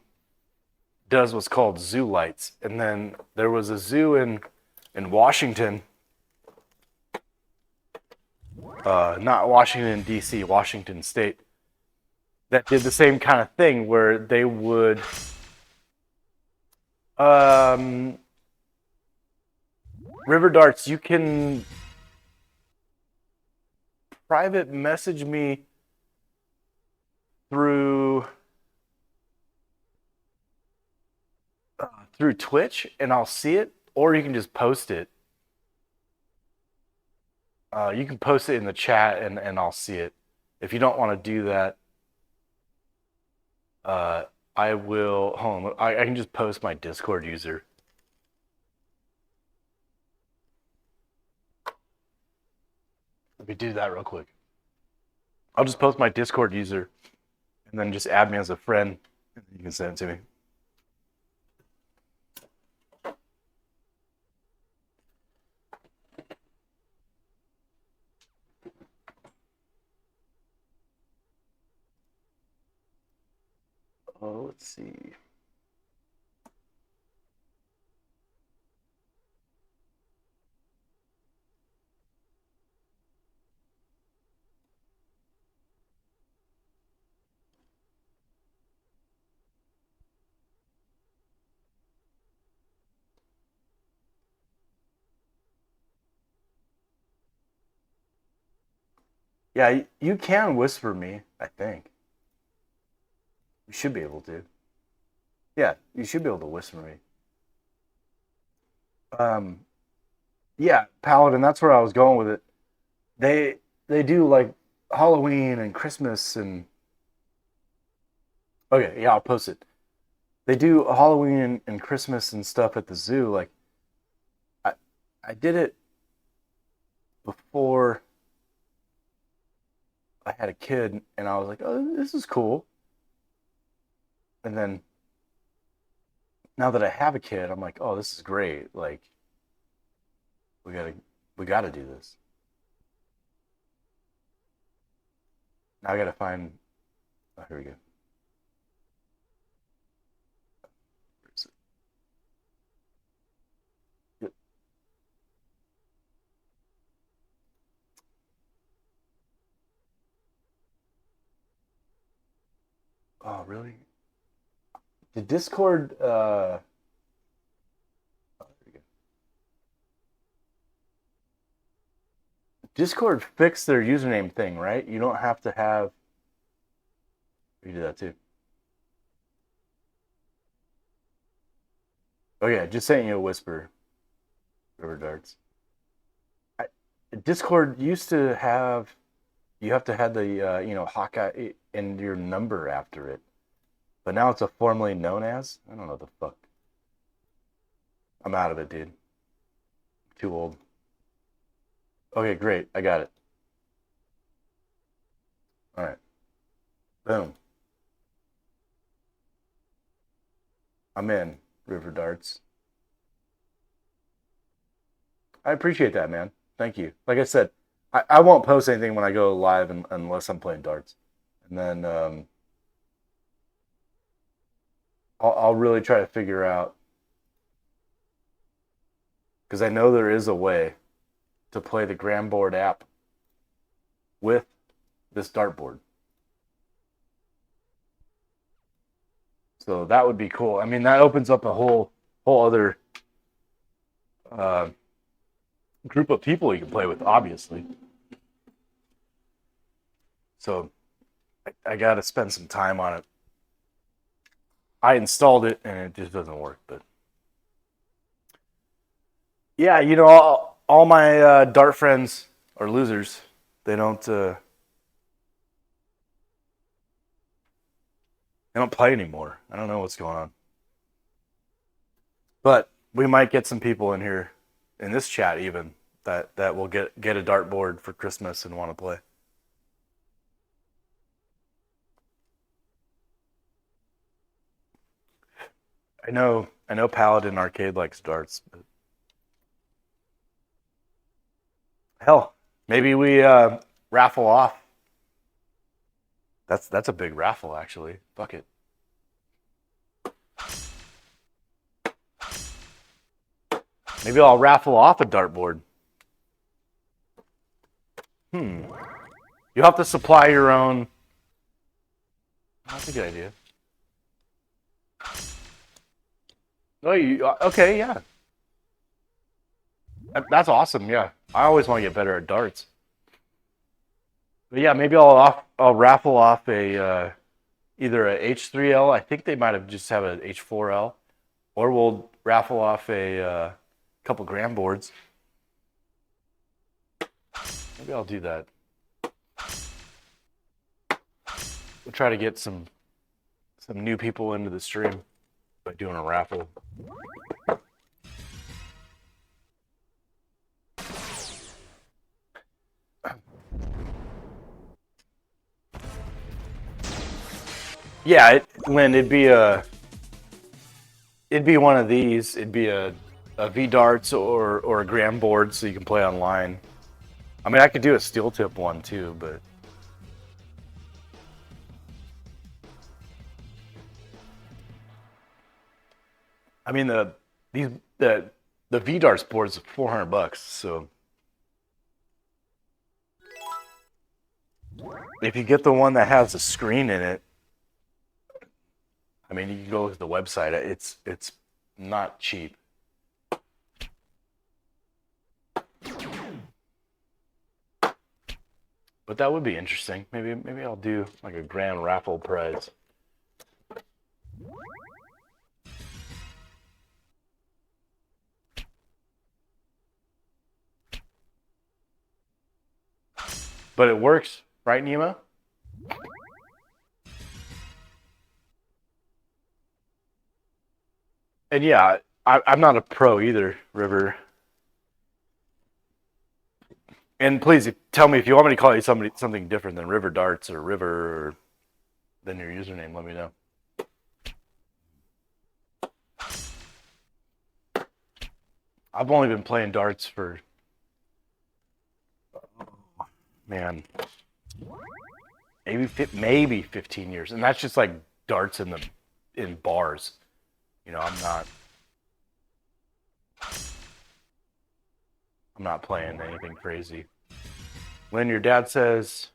does what's called zoo lights, and then there was a zoo in Washington, not Washington D.C., Washington State, that did the same kind of thing where they would river darts. You can private message me through through Twitch, and I'll see it, or you can just post it. You can post it in the chat, and I'll see it. If you don't want to do that, I will. Hold on, I can just post my Discord user. Let me do that real quick. I'll just post my Discord user, and then just add me as a friend, and you can send it to me. Oh, let's see. Yeah, you can whisper me, I think. You should be able to. Yeah, you should be able to whisper me. Um, yeah, Paladin, that's where I was going with it. They do like Halloween and Christmas and okay, yeah, I'll post it. They do Halloween and Christmas and stuff at the zoo. Like I I did it before I had a kid, and I was like, oh, this is cool. And then now that I have a kid, I'm like, oh, this is great. Like we gotta we gotta do this. Now I gotta find. Oh, here we go. Where is it? Yep. Oh, really? Did Discord? Oh, there we go. Discord fixed their username thing, right? You don't have to have We can do that too. Oh yeah, just saying you a whisper, River Darts. I, Discord used to have you have to have the Hawkeye and your number after it, but now it's a formerly known as. I don't know what the fuck. I'm out of it, dude. Too old. Okay, great. I got it. All right. Boom. I'm in, River Darts. I appreciate that, man. Thank you. Like I said, I won't post anything when I go live unless I'm playing darts. And then I'll really try to figure out, because I know there is a way to play the Gramboard app with this dartboard. So that would be cool. I mean, that opens up a whole other group of people you can play with, obviously. So I got to spend some time on it. I installed it and it just doesn't work. But yeah, all my dart friends are losers. They don't play anymore. I don't know what's going on. But we might get some people in here, in this chat even, that will get a dartboard for Christmas and want to play. I know Paladin Arcade likes darts. But hell, maybe we raffle off. That's a big raffle, actually. Fuck it. Maybe I'll raffle off a dartboard. You have to supply your own. That's a good idea. Oh, okay? Yeah, that's awesome. Yeah, I always want to get better at darts. But yeah, maybe I'll raffle off a either a H3L. I think they might have just have an H4L, or we'll raffle off a couple gram boards. Maybe I'll do that. We'll try to get some new people into the stream by doing a raffle. Yeah, Lynn, it'd be one of these. It'd be a vDarts or a gram board, so you can play online. I mean, I could do a steel tip one too, but I mean the vDarts board is $400, so if you get the one that has a screen in it, I mean, you can go to the website. It's not cheap. But that would be interesting. Maybe I'll do like a grand raffle prize. But it works, right, Nemo? And yeah, I'm not a pro either, River. And please tell me if you want me to call you something different than River Darts or River or than your username. Let me know. I've only been playing darts for, man, maybe 15 years, and that's just like darts in bars. I'm not playing anything crazy. When your dad says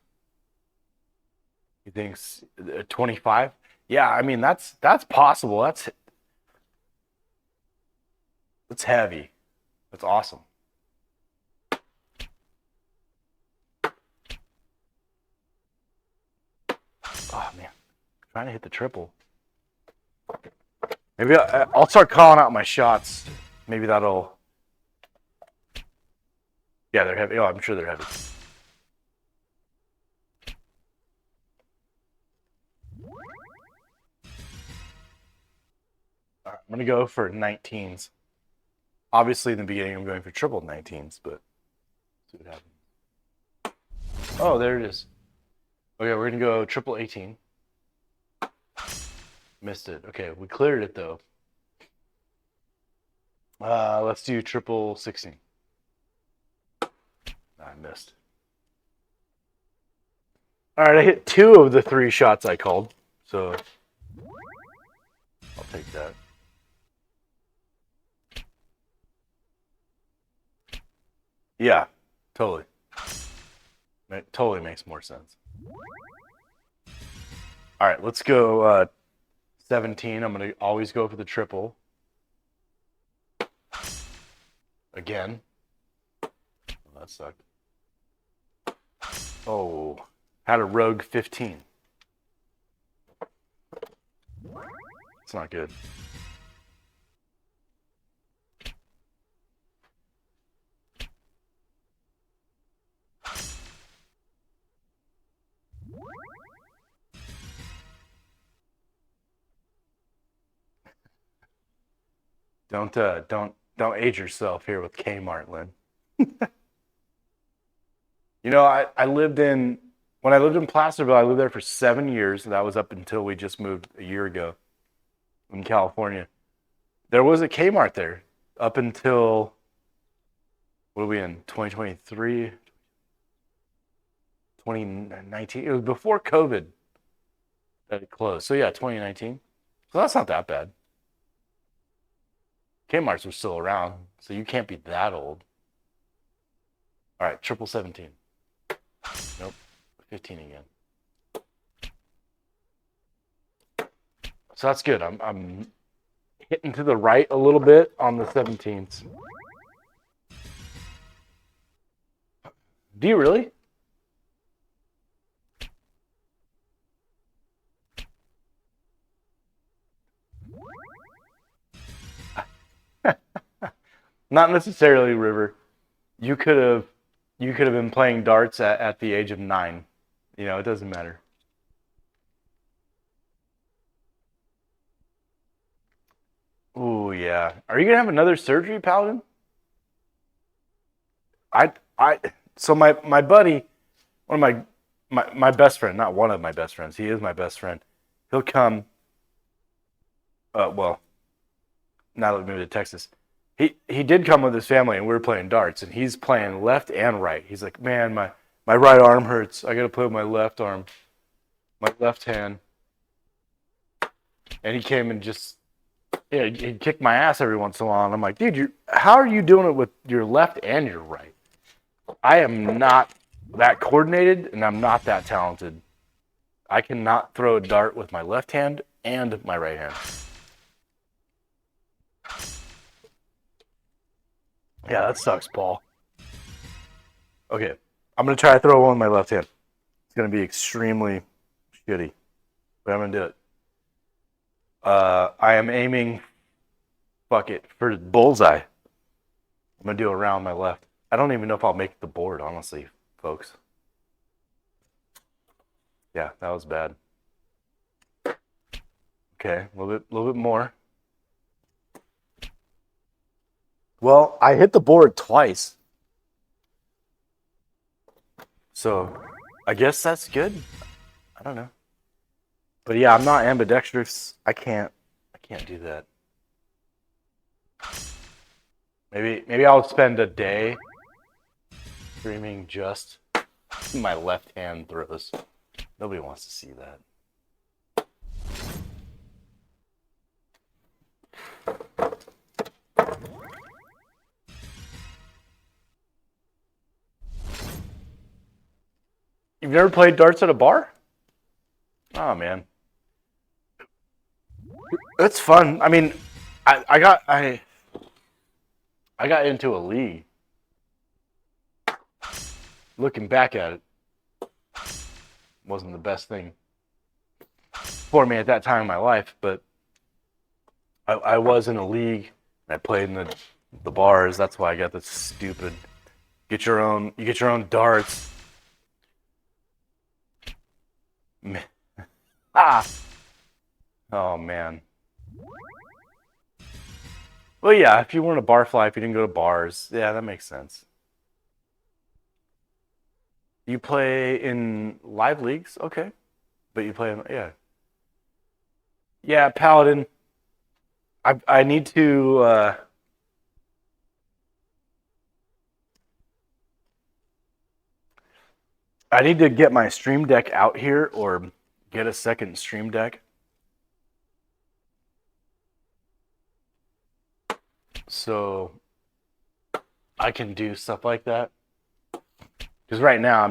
he thinks 25, yeah, I mean that's possible. That's heavy. That's awesome. Oh man, trying to hit the triple. Maybe I'll start calling out my shots. Maybe that'll. Yeah, they're heavy. Oh, I'm sure they're heavy. All right, I'm going to go for 19s. Obviously, in the beginning, I'm going for triple 19s, but see what happens. Oh, there it is. Okay, we're going to go triple 18. Missed it. Okay, we cleared it, though. Let's do triple 16. I missed. All right, I hit 2 of the 3 shots I called, so I'll take that. Yeah, totally. It totally makes more sense. All right, let's go 17. I'm going to always go for the triple. Again. Oh, that sucked. Oh, had a rogue 15. It's not good. Don't age yourself here with Kmart, Lynn. You know, I lived in when I lived in Placerville, I lived there for 7 years. That was up until we just moved a year ago in California. There was a Kmart there up until what are we in 2023, 2019. It was before COVID that it closed. So yeah, 2019. So that's not that bad. Kmart's were still around, so you can't be that old. All right, triple 17. Nope, 15 again. So that's good. I'm hitting to the right a little bit on the 17s. Do you really? Not necessarily, River. You could have been playing darts at the age of 9. You know, it doesn't matter. Ooh, yeah. Are you gonna have another surgery, Paladin? I so my buddy, one of my best friend, not one of my best friends, he is my best friend. He'll come well, now that we moved to Texas. He did come with his family and we were playing darts and he's playing left and right. He's like, "Man, my right arm hurts. I got to play with my left arm. My left hand." And he came and just yeah, he'd kick my ass every once in a while. And I'm like, "Dude, how are you doing it with your left and your right?" I am not that coordinated and I'm not that talented. I cannot throw a dart with my left hand and my right hand. Yeah, that sucks, Paul. Okay, I'm going to try to throw one with my left hand. It's going to be extremely shitty, but I'm going to do it. I am aiming, fuck it, for bullseye. I'm going to do it around my left. I don't even know if I'll make the board, honestly, folks. Yeah, that was bad. Okay, a little bit more. Well, I hit the board twice. So, I guess that's good. I don't know. But yeah, I'm not ambidextrous. I can't do that. Maybe I'll spend a day streaming just my left hand throws. Nobody wants to see that. You've never played darts at a bar? Oh man. It's fun. I mean, I got into a league. Looking back at it, wasn't the best thing. for me at that time in my life, but I was in a league and I played in the bars. That's why I got this stupid you get your own darts. Ah, oh man. Well, yeah, if you weren't a bar fly, if you didn't go to bars, yeah, that makes sense. You play in live leagues, okay, but you play in yeah, Paladin. I need to I need to get my Stream Deck out here or get a second Stream Deck so I can do stuff like that. Because right now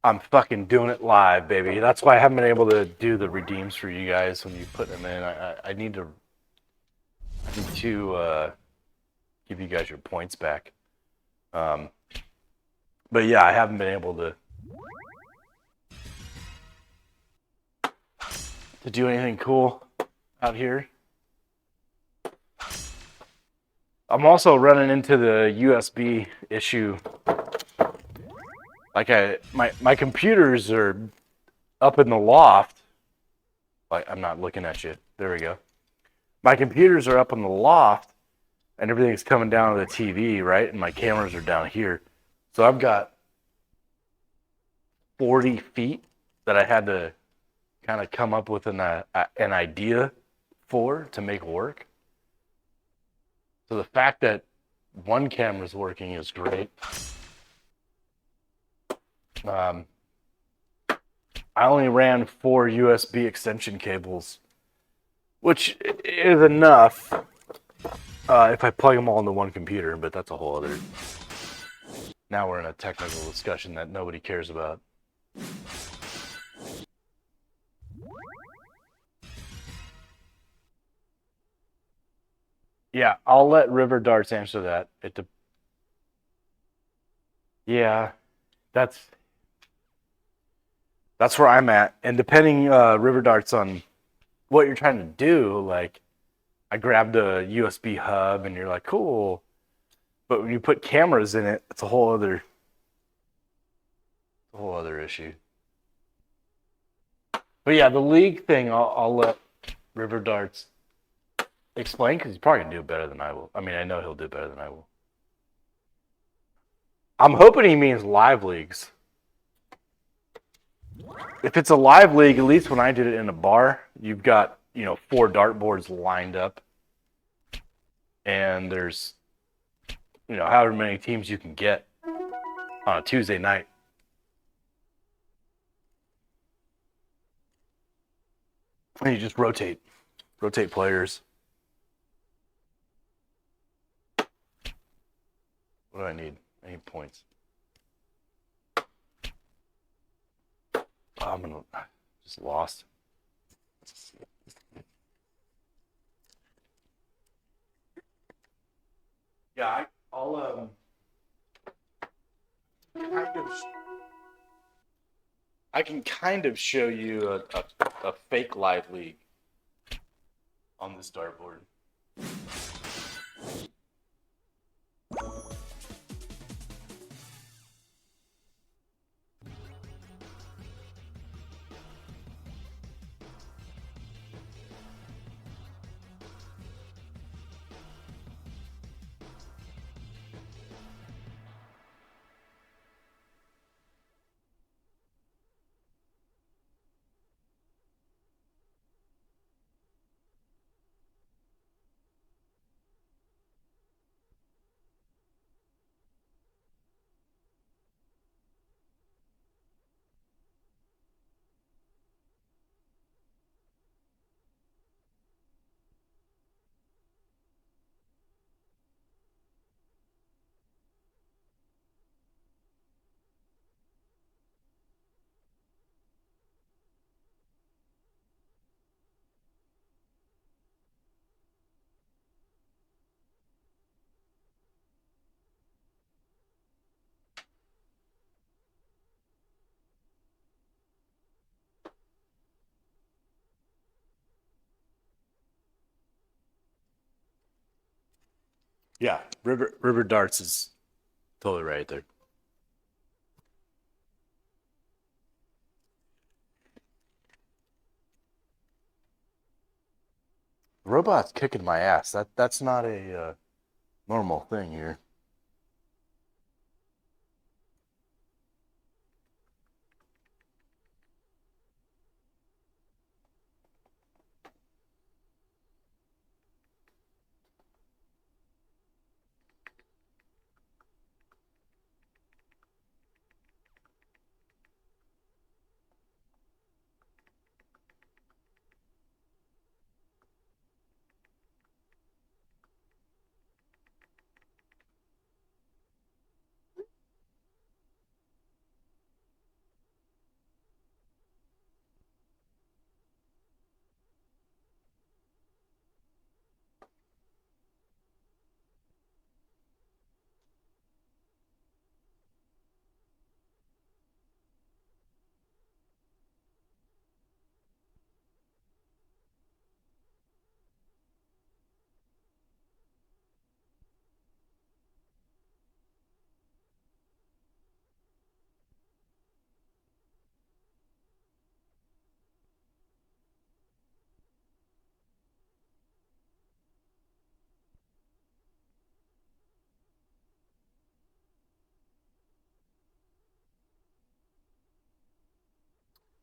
I'm fucking doing it live, baby. That's why I haven't been able to do the redeems for you guys when you put them in. I need to give you guys your points back. But yeah, I haven't been able to do anything cool out here. I'm also running into the USB issue. Like my computers are up in the loft. Like I'm not looking at you. There we go. My computers are up in the loft and everything's coming down to the TV, right? And my cameras are down here. So I've got 40 feet that I had to kind of come up with an idea for to make work. So the fact that one camera's working is great. I only ran 4 USB extension cables, which is enough if I plug them all into one computer, but that's a whole other. Now we're in a technical discussion that nobody cares about. Yeah, I'll let vDarts answer that. Yeah, that's where I'm at. And depending vDarts on what you're trying to do, like I grabbed a USB hub and you're like, cool. But when you put cameras in it, it's a whole other issue. But yeah, the league thing, I'll let vDarts explain because he's probably gonna do it better than I will. I mean, I know he'll do better than I will. I'm hoping he means live leagues. If it's a live league, at least when I did it in a bar, you've got 4 dartboards lined up, and there's however many teams you can get on a Tuesday night. And you just rotate players. What do I need? I need points. Oh, I'm gonna just lost. Yeah, I'll I can kind of show you a fake live league on this dartboard. Yeah, River Darts is totally right there. The robot's kicking my ass. That's not a normal thing here.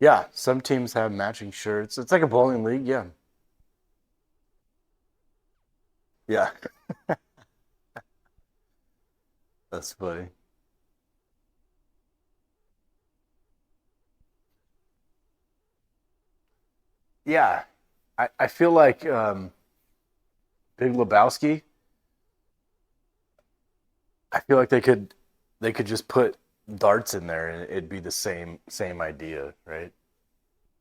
Yeah, some teams have matching shirts. It's like a bowling league. Yeah, yeah, that's funny. Yeah, I feel like Big Lebowski. I feel like they could just put darts in there and it'd be the same idea, right?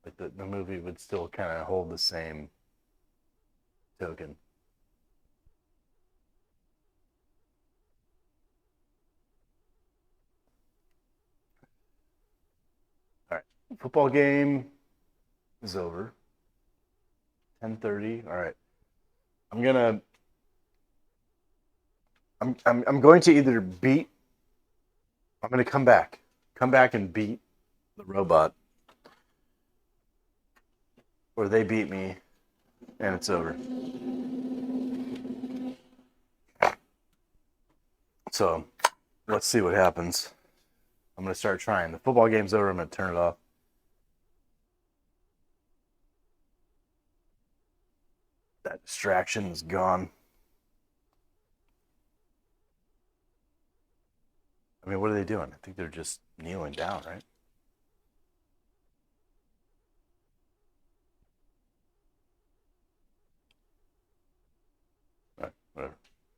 Like the movie would still kind of hold the same token. All right, football game is over. 10:30. All right, I'm gonna I'm going to either beat. I'm gonna come back and beat the robot, or they beat me and it's over. So let's see what happens. I'm gonna start trying. The football game's over. I'm gonna turn it off. That distraction is gone. I mean, what are they doing? I think they're just kneeling down, right? All right, whatever.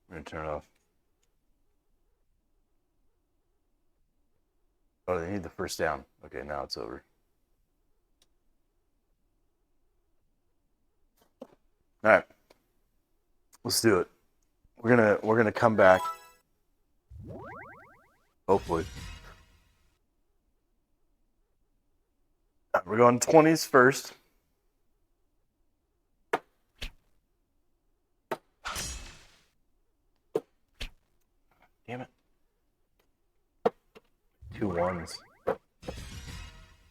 I'm gonna turn it off. Oh, they need the first down. Okay, now it's over. All right, let's do it. We're gonna come back. Hopefully, we're going 20s first. Damn it. Two ones.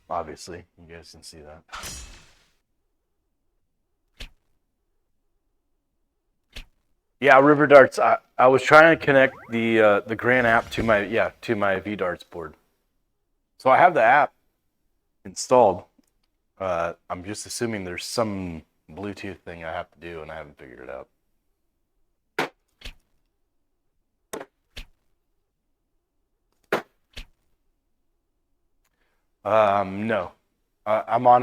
Obviously, you guys can see that. Yeah, River Darts. I was trying to connect the Grand app to my vDarts board. So I have the app installed. I'm just assuming there's some Bluetooth thing I have to do, and I haven't figured it out. No, I'm on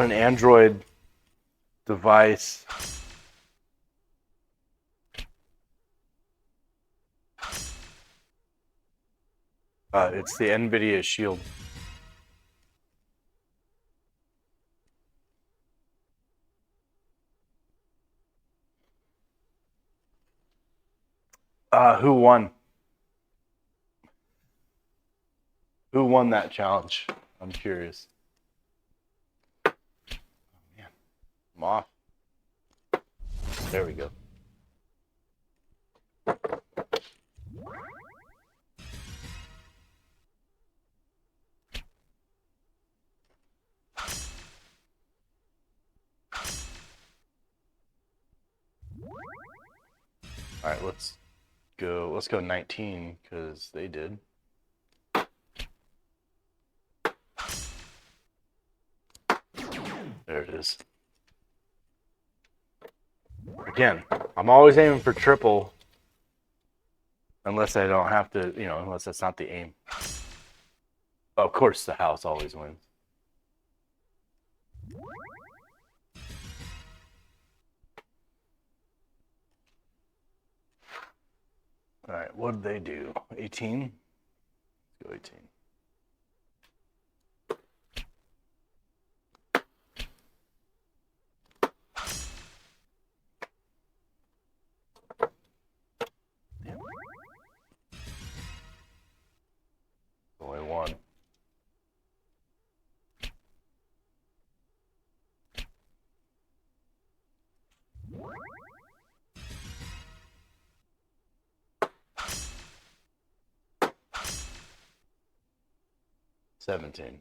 an Android device. It's the NVIDIA Shield. Who won? Who won that challenge? I'm curious. Oh, man, I'm off. There we go. All right, let's go 19 because they did. There it is. Again, I'm always aiming for triple unless I don't have to, unless that's not the aim. Of course, the house always wins. All right, what did they do? 18? Let's go 18. Only one. $17.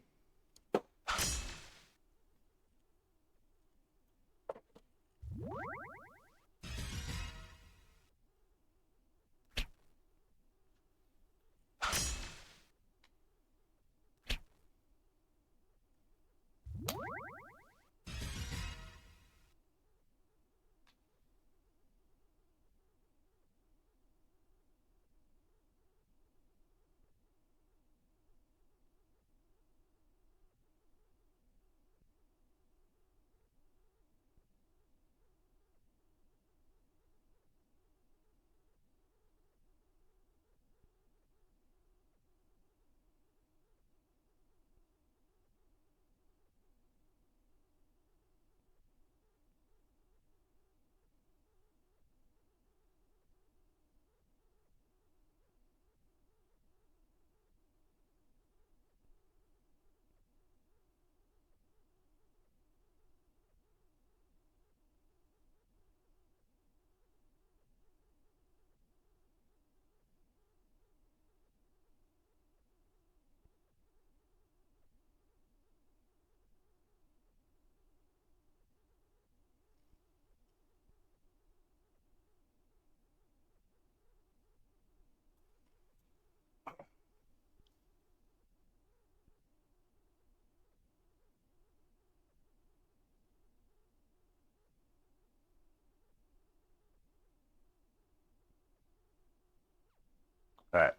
All right.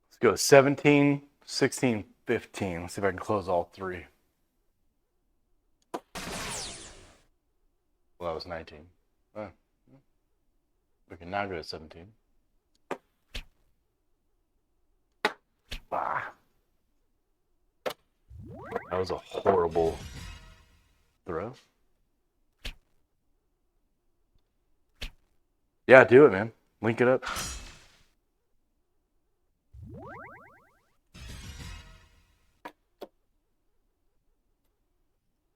Let's go 17, 16, 15. Let's see if I can close all three. Well, that was 19. Oh. We can now go to 17. Ah. That was a horrible throw. Yeah, do it, man. Link it up.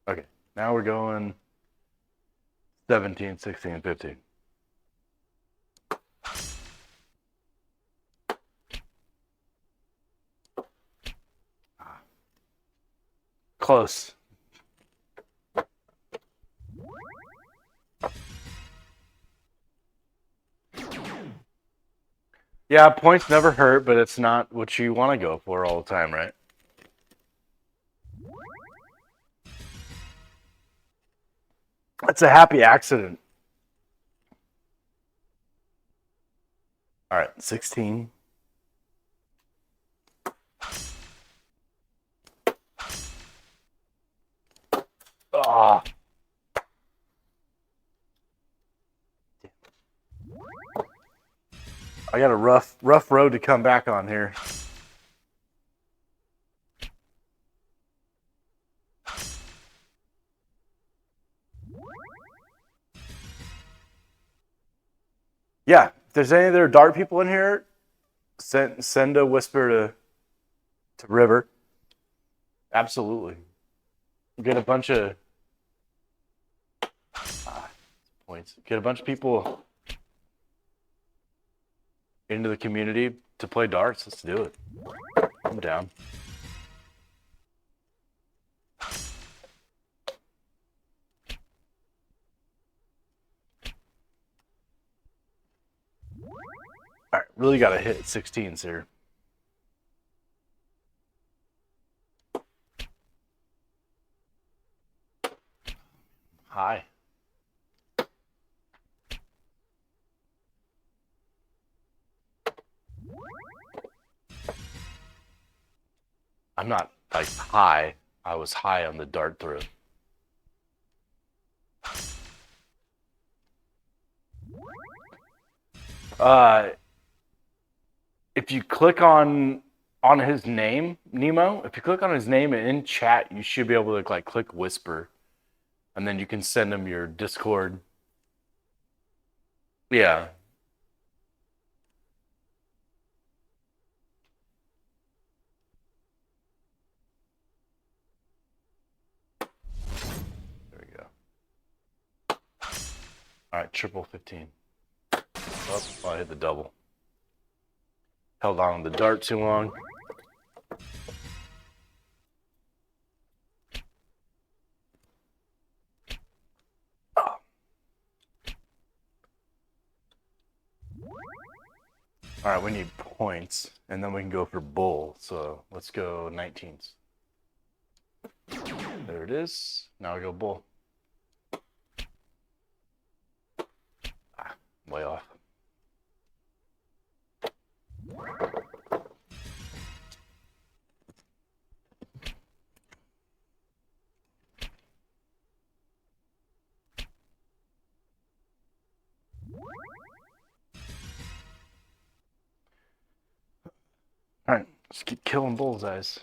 Okay, now we're going 17, 16, 15. Close. Yeah, points never hurt, but it's not what you want to go for all the time, right? It's a happy accident. All right, 16. Ah. I got a rough road to come back on here. Yeah, if there's any other dart people in here, send a whisper to River. Absolutely. Get a bunch of points. Get a bunch of people into the community to play darts. Let's do it. I'm down. All right, really got to hit 16s here. Hi. I'm not like high. I was high on the dart throw. If you click on his name, Nemo, if you click on his name in chat, you should be able to like click whisper, and then you can send him your Discord. Yeah. There we go. All right, triple 15. Oh, I hit the double. Held on the dart too long. Oh. All right, we need points, and then we can go for bull. So let's go 19s. There it is. Now we go bull. Way off. All right, let's keep killing bullseyes.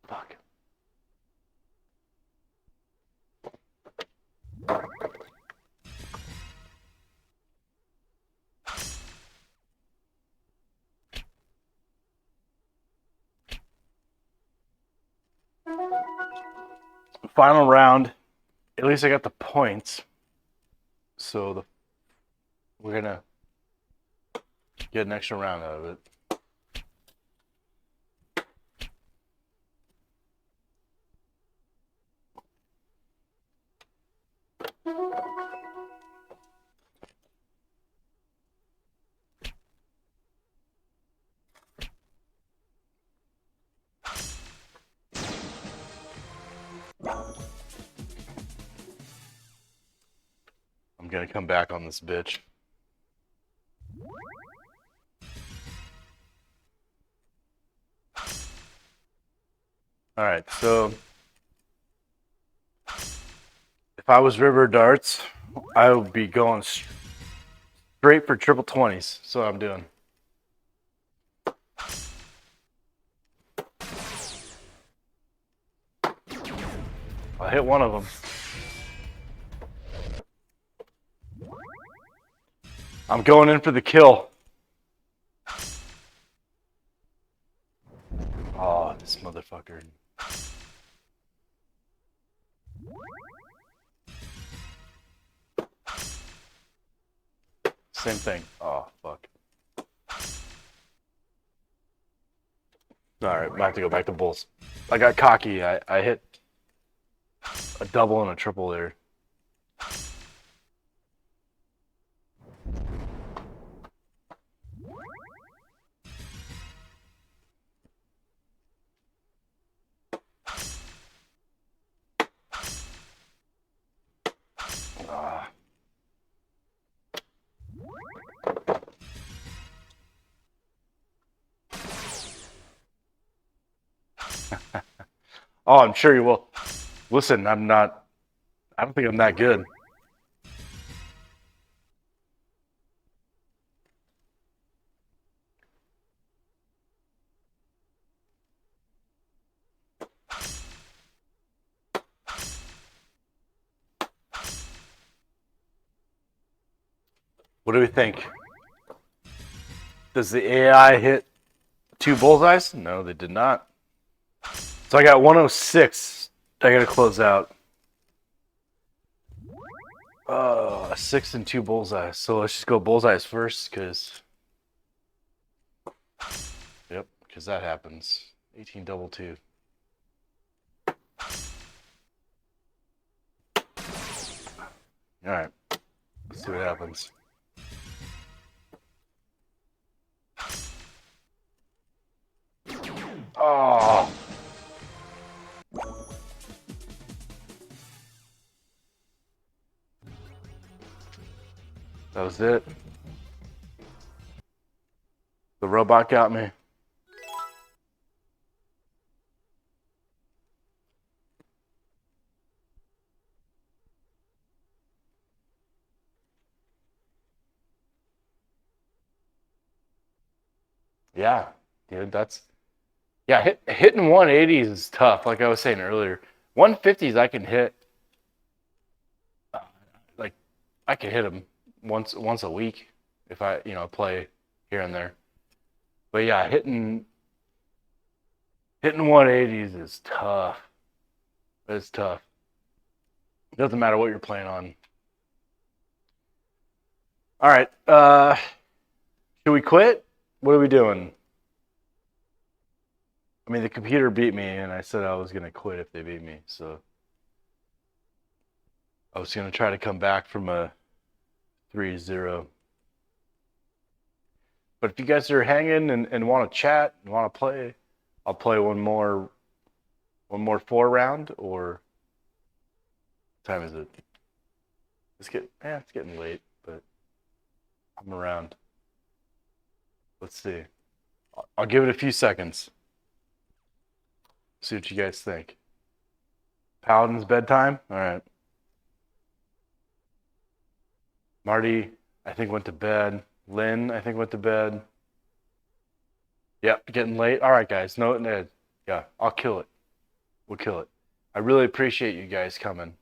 Fuck. Final round. At least I got the points. So we're gonna get an extra round out of it. I'm gonna come back on this bitch. All right, so if I was River Darts, I would be going straight for triple 20s. So I'm doing. I hit one of them. I'm going in for the kill. Oh, this motherfucker. Same thing. Oh, fuck. All right, I have to go back to bulls. I got cocky. I hit a double and a triple there. Oh, I'm sure you will. Listen, I don't think I'm that good. What do we think? Does the AI hit 2 bullseyes? No, they did not. So I got 106. I gotta close out. A 6 and 2 bullseyes. So let's just go bullseyes first, because that happens. 18 double 2. All right, let's see what happens. Oh. That was it. The robot got me. Yeah, dude, hitting 180s is tough. Like I was saying earlier, 150s I can hit. Like I can hit them once a week if I play here and there. But yeah, hitting 180s is tough. It's tough. It doesn't matter what you're playing on. All right. Should we quit? What are we doing? I mean, the computer beat me, and I said I was going to quit if they beat me. So I was going to try to come back from a 3-0. But if you guys are hanging and want to chat and want to play, I'll play one more 4-round. Or what time is it? It's getting late, but I'm around. Let's see. I'll give it a few seconds. See what you guys think. Paladin's bedtime? All right. Marty, I think, went to bed. Lynn, I think, went to bed. Yep, getting late. All right, guys. No, yeah, I'll kill it. We'll kill it. I really appreciate you guys coming.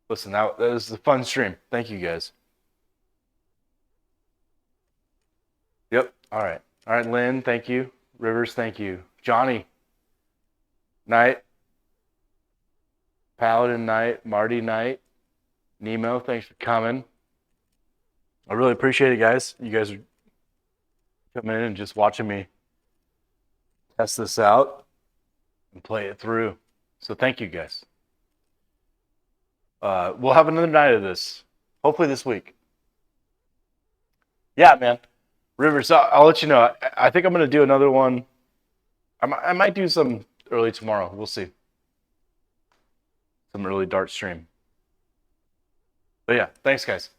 Listen, that was a fun stream. Thank you, guys. Yep. All right. All right, Lynn, thank you. Rivers, thank you. Johnny, night. Paladin, night. Marty, night. Nemo, thanks for coming. I really appreciate it, guys. You guys are coming in and just watching me test this out and play it through. So thank you, guys. We'll have another night of this, hopefully this week. Yeah, man. Rivers, I'll let you know. I think I'm going to do another one. I might do some early tomorrow. We'll see. Some early dart stream. But yeah, thanks, guys.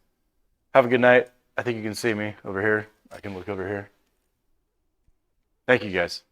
Have a good night. I think you can see me over here. I can look over here. Thank you, guys.